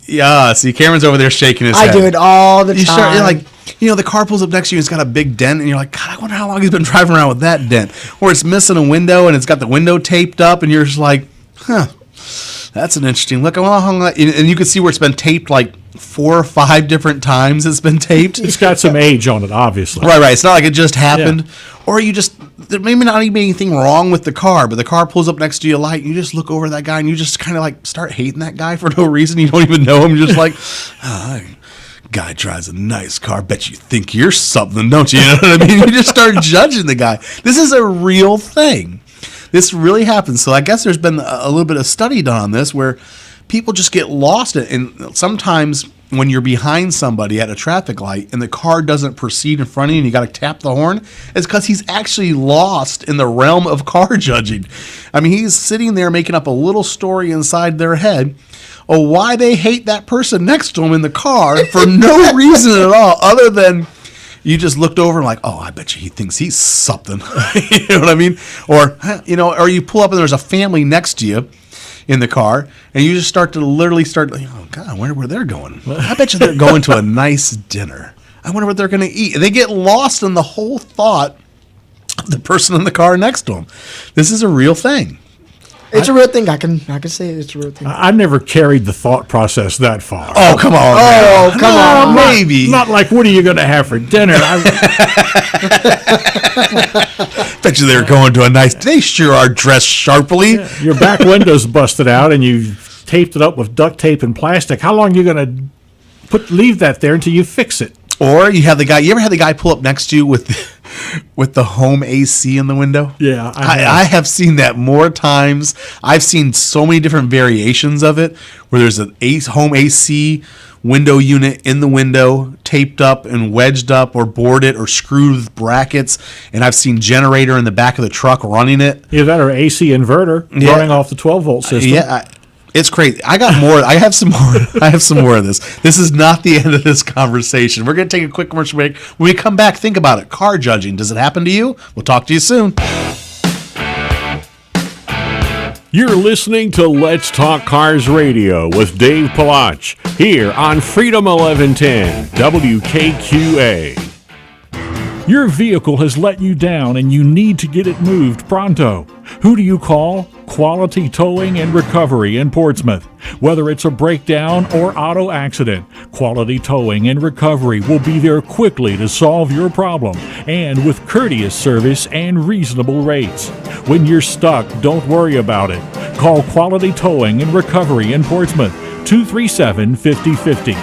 yeah, see, Cameron's over there shaking his head. I do it all the time. You're like, the car pulls up next to you and it's got a big dent, and you're like, God, I wonder how long he's been driving around with that dent. Or it's missing a window and it's got the window taped up, and you're just like, that's an interesting look. And you can see where it's been taped like 4 or 5 different times it's been taped. It's got some age on it, obviously. Right. It's not like it just happened. Yeah. Or there may not even be anything wrong with the car, but the car pulls up next to you light, and you just look over at that guy, and you just kind of like start hating that guy for no reason. You don't even know him. You're just like, guy drives a nice car. Bet you think you're something, don't you? You know what I mean? You just start judging the guy. This is a real thing. This really happens. So I guess there's been a little bit of study done on this where people just get lost in it. And sometimes when you're behind somebody at a traffic light and the car doesn't proceed in front of you and you got to tap the horn, it's because he's actually lost in the realm of car judging. I mean, he's sitting there making up a little story inside their head of why they hate that person next to him in the car for no reason at all other than you just looked over and like, oh, I bet you he thinks he's something. You know what I mean? Or you pull up and there's a family next to you in the car, and you just start, oh, God, I wonder where they're going. I bet you they're going to a nice dinner. I wonder what they're going to eat. And they get lost in the whole thought of the person in the car next to them. This is a real thing. It's a real thing. I can say it's a real thing. I never carried the thought process that far. Oh, come on. Oh, come on. Maybe. Not like, what are you going to have for dinner? Bet you they're going to a nice. They sure are dressed sharply. Your back window's busted out, and you taped it up with duct tape and plastic. How long are you going to leave that there until you fix it? Or you have the guy. You ever had the guy pull up next to you with the home AC in the window? Yeah, I have seen that more times. I've seen so many different variations of it, where there's an home AC window unit in the window, taped up and wedged up, or boarded or screwed with brackets. And I've seen generator in the back of the truck running it. Either that or AC inverter running off the 12-volt system. Yeah. It's crazy. I got more. I have some more. I have some more of this. This is not the end of this conversation. We're going to take a quick commercial break. When we come back, think about it. Car judging. Does it happen to you? We'll talk to you soon. You're listening to Let's Talk Cars Radio with Dave Palach here on Freedom 1110 WKQA. Your vehicle has let you down and you need to get it moved pronto. Who do you call? Quality Towing and Recovery in Portsmouth. Whether it's a breakdown or auto accident, Quality Towing and Recovery will be there quickly to solve your problem and with courteous service and reasonable rates. When you're stuck, don't worry about it. Call Quality Towing and Recovery in Portsmouth, 237-5050.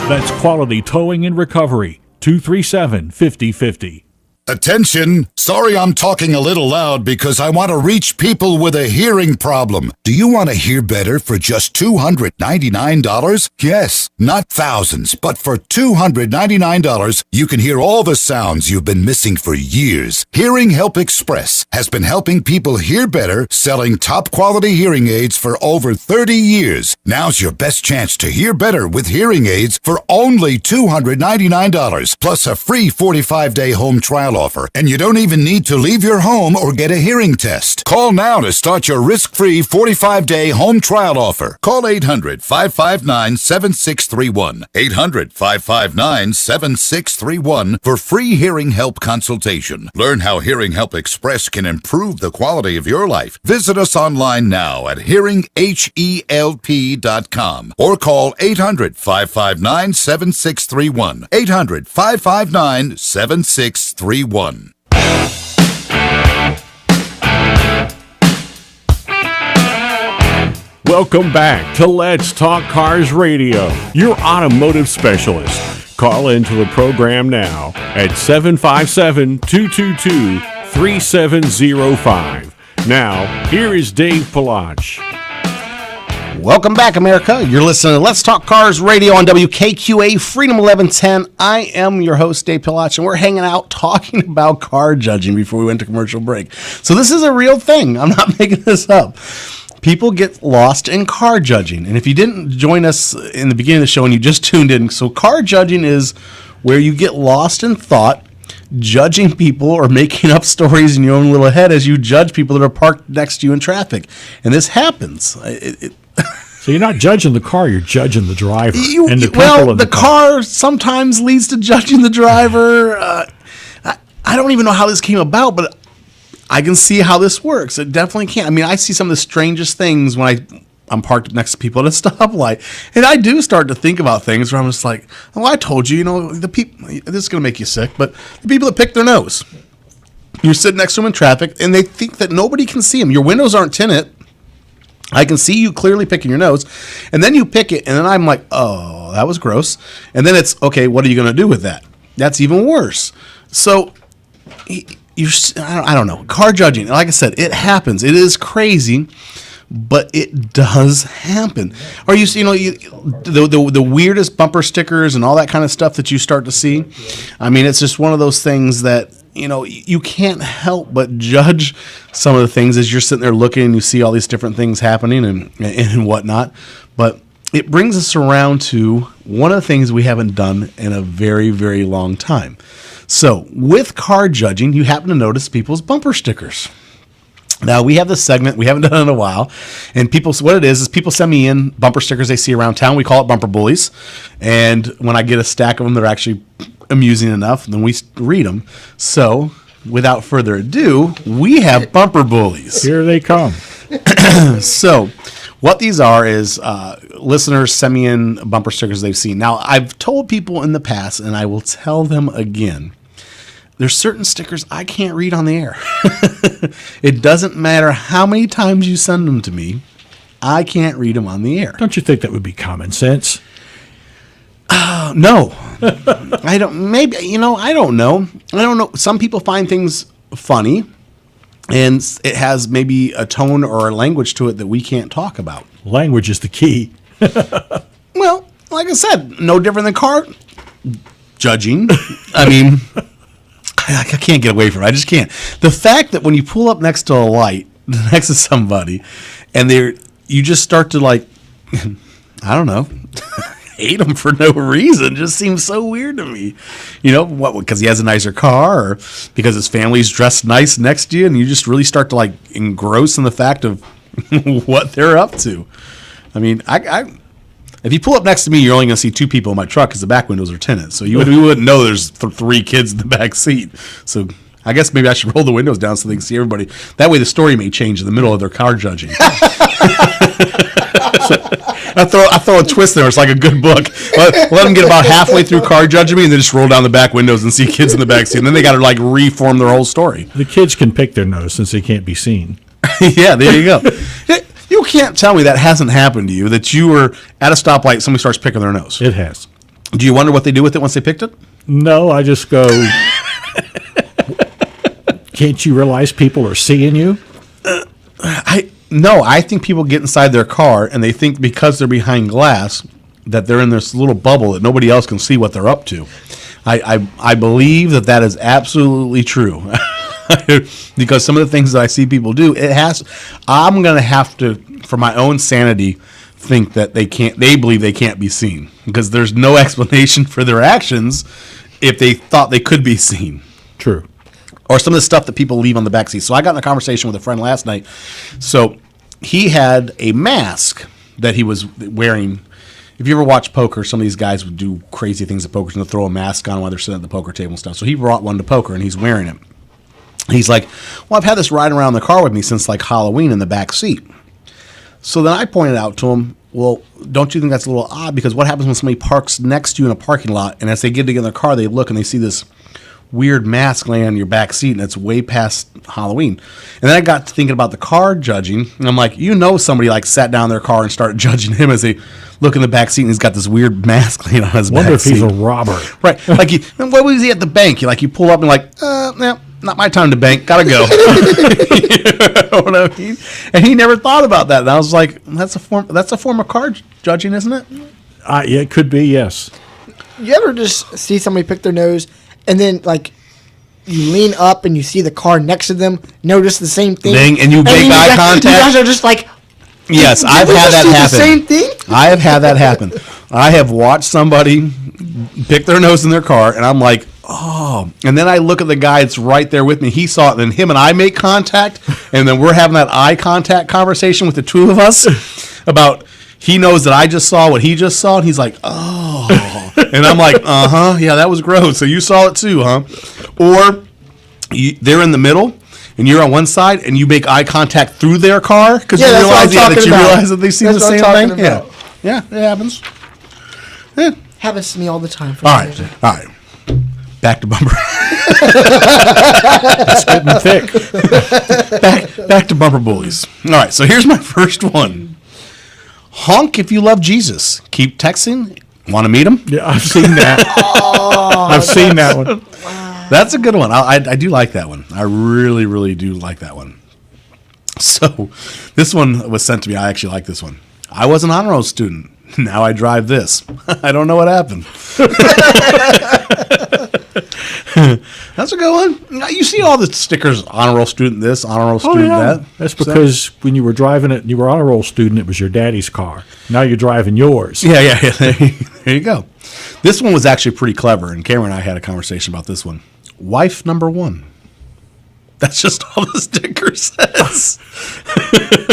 That's Quality Towing and Recovery, 237-5050. Attention! Sorry I'm talking a little loud because I want to reach people with a hearing problem. Do you want to hear better for just $299? Yes, not thousands, but for $299, you can hear all the sounds you've been missing for years. Hearing Help Express has been helping people hear better, selling top-quality hearing aids for over 30 years. Now's your best chance to hear better with hearing aids for only $299, plus a free 45-day home trial offer, and you don't even need to leave your home or get a hearing test. Call now to start your risk-free 45-day home trial offer. Call 800-559-7631. 800-559-7631 for free hearing help consultation. Learn how Hearing Help Express can improve the quality of your life. Visit us online now at hearinghelp.com or call 800-559-7631. 800-559-7631. Welcome back to Let's Talk Cars Radio, your automotive specialist. Call into the program now at 757-222-3705. Now, here is Dave Palach. Welcome back, America. You're listening to Let's Talk Cars Radio on WKQA Freedom 1110. I am your host, Dave Palach, and we're hanging out talking about car judging before we went to commercial break. So this is a real thing. I'm not making this up. People get lost in car judging. And if you didn't join us in the beginning of the show and you just tuned in, so car judging is where you get lost in thought, judging people or making up stories in your own little head as you judge people that are parked next to you in traffic. And this happens. So you're not judging the car, you're judging the driver. And the people well, in the car sometimes leads to judging the driver. I don't even know how this came about, but I can see how this works. It definitely can. I mean, I see some of the strangest things when I'm parked next to people at a stoplight. And I do start to think about things where I'm just like, oh, I told you, the people, this is going to make you sick, but the people that pick their nose. You're sitting next to them in traffic, and they think that nobody can see them. Your windows aren't tinted. I can see you clearly picking your nose. And then you pick it, and then I'm like, oh, that was gross. And then it's, okay, what are you going to do with that? That's even worse. So I don't know. Car judging, like I said, it happens. It is crazy, but it does happen. Or the weirdest bumper stickers and all that kind of stuff that you start to see. I mean, it's just one of those things that you can't help but judge some of the things as you're sitting there looking and you see all these different things happening and whatnot. But it brings us around to one of the things we haven't done in a very, very long time. So with car judging, you happen to notice people's bumper stickers. Now, we have this segment. We haven't done it in a while. And what it is people send me in bumper stickers they see around town. We call it bumper bullies. And when I get a stack of them, they're actually amusing enough. And then we read them. So without further ado, we have bumper bullies. Here they come. So what these are is listeners send me in bumper stickers they've seen. Now, I've told people in the past, and I will tell them again, there's certain stickers I can't read on the air. It doesn't matter how many times you send them to me, I can't read them on the air. Don't you think that would be common sense? No. I don't. Maybe, I don't know. I don't know. Some people find things funny, and it has maybe a tone or a language to it that we can't talk about. Language is the key. Well, like I said, no different than car judging. I mean, I can't get away from it. I just can't. The fact that when you pull up next to a light, next to somebody, and you just start to I don't know, hate him for no reason just seems so weird to me. What? Because he has a nicer car, or because his family's dressed nice next to you, and you just really start to engross in the fact of what they're up to. I mean, if you pull up next to me, you're only going to see two people in my truck because the back windows are tinted. So we wouldn't know there's three kids in the back seat. So I guess maybe I should roll the windows down so they can see everybody. That way the story may change in the middle of their car judging. I throw a twist there. It's like a good book. Let them get about halfway through car judging me and then just roll down the back windows and see kids in the back seat. And then they got to like reform their whole story. The kids can pick their nose since they can't be seen. Yeah, there you go. You can't tell me that hasn't happened to you, that you were at a stoplight, somebody starts picking their nose. It has. Do you wonder what they do with it once they picked it? No, I just go, can't you realize people are seeing you? No, I think people get inside their car and they think because they're behind glass that they're in this little bubble that nobody else can see what they're up to. I believe that is absolutely true. Because some of the things that I see people do, I'm going to have to, for my own sanity, think that they believe they can't be seen because there's no explanation for their actions if they thought they could be seen. True. Or some of the stuff that people leave on the backseat. So I got in a conversation with a friend last night. So he had a mask that he was wearing. If you ever watch poker, some of these guys would do crazy things at poker and they'll throw a mask on while they're sitting at the poker table and stuff. So he brought one to poker and he's wearing it. He's like, well, I've had this riding around the car with me since like Halloween in the back seat. So then I pointed out to him, well, don't you think that's a little odd? Because what happens when somebody parks next to you in a parking lot and as they get together in their car, they look and they see this weird mask laying on your back seat and it's way past Halloween. And then I got to thinking about the car judging and I'm like, somebody like sat down in their car and started judging him as they look in the back seat and he's got this weird mask laying on his back seat. Wonder if he's a robber. Right. Like, what was he at the bank? You pull up and like, nah, not my time to bank. Gotta go. You know what I mean? And he never thought about that. And I was like, that's a form of car judging, isn't it? Yeah, it could be, yes. You ever just see somebody pick their nose and then like you lean up and you see the car next to them, notice the same thing, and you make eye contact? You guys are just like, yes, I've had that happen. The same thing? I have had that happen. I have watched somebody pick their nose in their car, and I'm like, oh. And then I look at the guy that's right there with me. He saw it, and then him and I make contact, and then we're having that eye contact conversation with the two of us about he knows that I just saw what he just saw, and he's like, oh. And I'm like, yeah, that was gross. So you saw it too, huh? Or they're in the middle, and you're on one side, and you make eye contact through their car because you realize that they see the same thing. Yeah, it happens. Yeah. Happens to me all the time. All right. Back to bumper. Spitting thick. Back to bumper bullies. All right, so here's my first one. Honk if you love Jesus. Keep texting. Want to meet him? Yeah, I've seen that. I've seen that one. Wow. That's a good one. I do like that one. I really, really do like that one. So this one was sent to me. I actually like this one. I was an honor roll student. Now I drive this. I don't know what happened. That's a good one. You see all the stickers, honor roll student this, honor roll student that. That's because when you were driving it, you were honor roll student, it was your daddy's car. Now you're driving yours. Yeah. There you go. This one was actually pretty clever, and Cameron and I had a conversation about this one. Wife number one. That's just all the sticker says.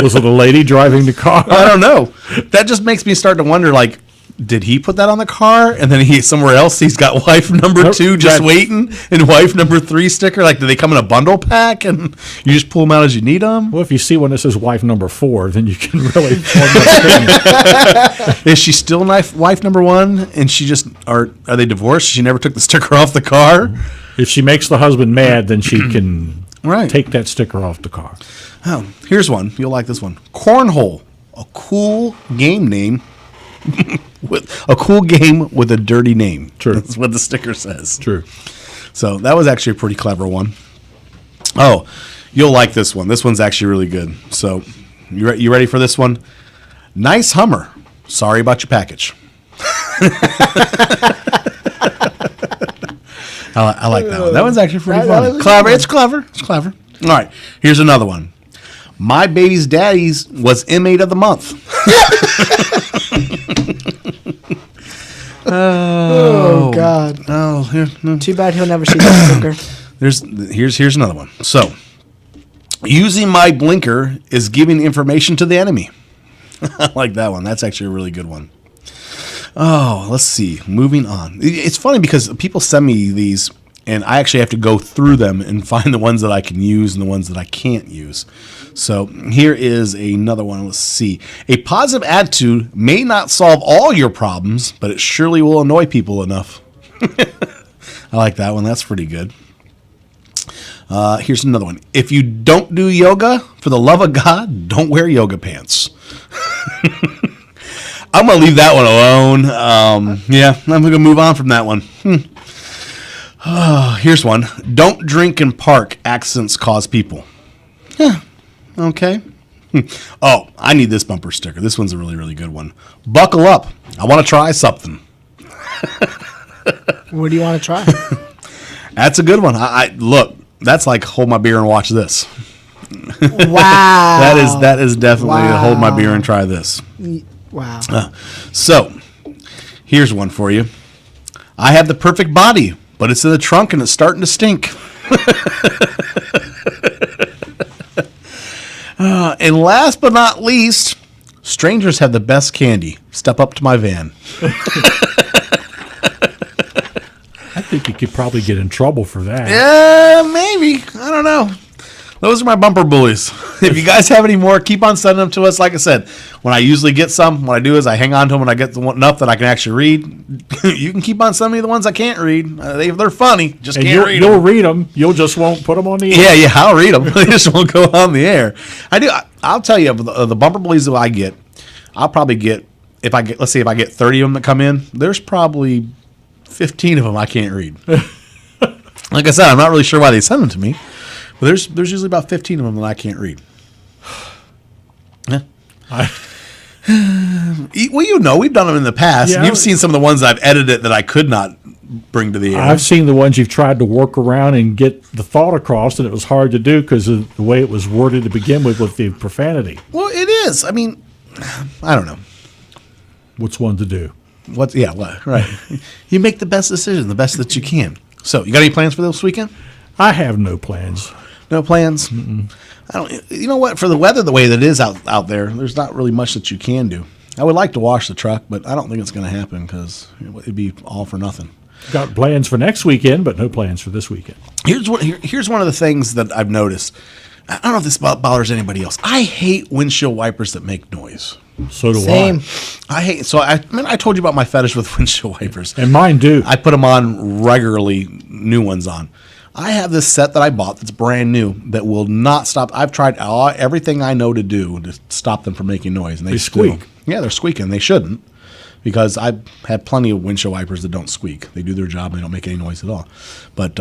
Was it a lady driving the car? I don't know. That just makes me start to wonder, like, did he put that on the car? And then somewhere else he's got wife number 2 just waiting and wife number 3 sticker? Like, do they come in a bundle pack and you just pull them out as you need them? Well, if you see one that says wife number 4, then you can really form an opinion. Is she still wife number 1 and she just, are they divorced? She never took the sticker off the car? If she makes the husband mad, then she can take that sticker off the car. Oh, here's one. You'll like this one. Cornhole. A cool game name. With a cool game with a dirty name. True. That's what the sticker says. True. So that was actually a pretty clever one. Oh, you'll like this one. This one's actually really good. So you ready for this one? Nice Hummer. Sorry about your package. I like that one. That one's actually pretty funny. Clever. It's clever. It's clever. All right. Here's another one. My baby's daddy's was inmate of the month. Oh God. Oh, Too bad he'll never see that sticker. Here's another one. So, Using my blinker is giving information to the enemy. I like that one. That's actually a really good one. Oh, let's see. Moving on. It's funny because people send me these, and I actually have to go through them and find the ones that I can use and the ones that I can't use. So here is another one. Let's see. A positive attitude may not solve all your problems, but it surely will annoy people enough. I like that one. That's pretty good. Here's another one. If you don't do yoga, for the love of God, don't wear yoga pants. I'm going to leave that one alone. Yeah, I'm going to move on from that one. Here's one. Don't drink and park. Accidents cause people. Yeah, okay. Oh, I need this bumper sticker. This one's a really, really good one. Buckle up. I want to try something. What do you want to try? That's a good one. I look, that's like hold my beer and watch this. Wow. That is definitely a hold my beer and try this. Wow. So, here's one for you. I have the perfect body, but it's in the trunk and it's starting to stink. And last but not least, strangers have the best candy. Step up to my van. I think you could probably get in trouble for that. Yeah, maybe. I don't know. Those are my bumper bullies. If you guys have any more, keep on sending them to us. Like I said, when I usually get some, what I do is I hang on to them when I get enough that I can actually read. You can keep on sending me the ones I can't read. They're funny. Just And can't read you'll them. read them. You'll just won't put them on the air. Yeah, I'll read them. They just won't go on the air. I do. I'll tell you, the bumper bullies that I get, I'll probably get, let's say if I get 30 of them that come in, there's probably 15 of them I can't read. Like I said, I'm not really sure why they send them to me, but there's usually about 15 of them that I can't read. Yeah. Well, we've done them in the past. Yeah. You've seen some of the ones I've edited that I could not bring to the air. I've seen the ones you've tried to work around and get the thought across, and it was hard to do because of the way it was worded to begin with the profanity. Well, it is. I mean, I don't know. What's one to do? What? Right. You make the best decision, the best that you can. So, you got any plans for this weekend? I have no plans. No plans? I don't. You know what? For the weather the way that it is out there, there's not really much that you can do. I would like to wash the truck, but I don't think it's going to happen because it'd be all for nothing. Got plans for next weekend, but no plans for this weekend. Here's one of the things that I've noticed. I don't know if this bothers anybody else. I hate windshield wipers that make noise. So do Same. I hate. So I told you about my fetish with windshield wipers. And mine do. I put them on regularly, new ones on. I have this set that I bought that's brand new that will not stop. I've tried everything I know to do to stop them from making noise, and they still squeak. Yeah, they're squeaking. They shouldn't, because I've had plenty of windshield wipers that don't squeak. They do their job. They don't make any noise at all. But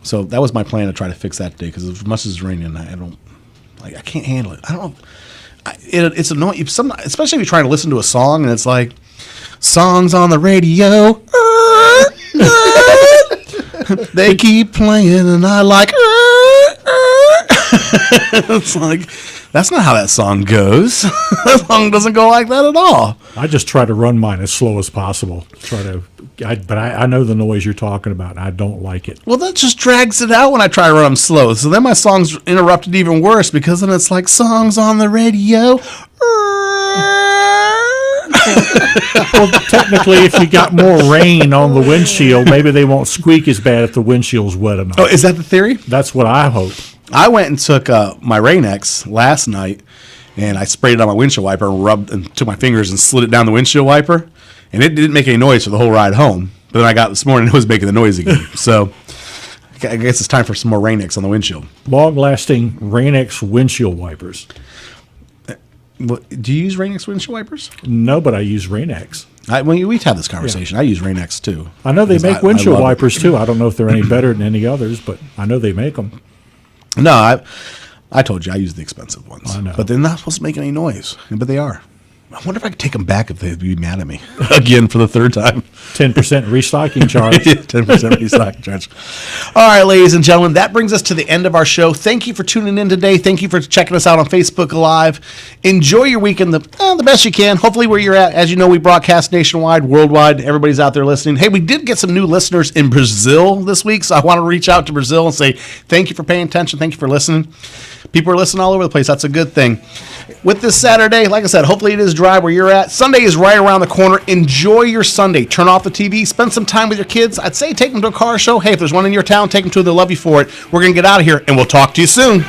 so that was my plan to try to fix that today, because as much as it's raining, I can't handle it. I don't know. It's annoying, especially if you're trying to listen to a song and it's like songs on the radio. They keep playing and I like. It's like, that's not how that song goes. That song doesn't go like that at all. I just try to run mine as slow as possible. But I know the noise you're talking about, and I don't like it. Well, that just drags it out when I try to run them slow. So then my song's interrupted even worse, because then it's like songs on the radio. Well, technically, if you got more rain on the windshield, maybe they won't squeak as bad if the windshield's wet enough. Oh, is that the theory? That's what I hope. I went and took my Rain-X last night, and I sprayed it on my windshield wiper and took my fingers and slid it down the windshield wiper, and it didn't make any noise for the whole ride home. But then I got this morning, it was making the noise again. So I guess it's time for some more Rain-X on the windshield. Long-lasting Rain-X windshield wipers. Do you use Rain-X windshield wipers? No, but I use Rain-X. We've had this conversation. I use Rain-X too. I know they Because make windshield love it. wipers too. I don't know if they're any better than any others, but I know they make them. No, I told you I use the expensive ones. I know. But they're not supposed to make any noise. But they are. I wonder if I could take them back if they'd be mad at me again for the third time. 10% recycling charge. 10% recycling charge. All right, ladies and gentlemen, that brings us to the end of our show. Thank you for tuning in today. Thank you for checking us out on Facebook Live. Enjoy your weekend the best you can. Hopefully where you're at, as you know, we broadcast nationwide, worldwide. Everybody's out there listening. Hey, we did get some new listeners in Brazil this week, so I want to reach out to Brazil and say thank you for paying attention. Thank you for listening. People are listening all over the place. That's a good thing. With this Saturday, like I said, hopefully it is dry where you're at. Sunday is right around the corner. Enjoy your Sunday. Turn off the TV. Spend some time with your kids. I'd say take them to a car show. Hey, if there's one in your town, take them to it. They'll love you for it. We're going to get out of here, and we'll talk to you soon.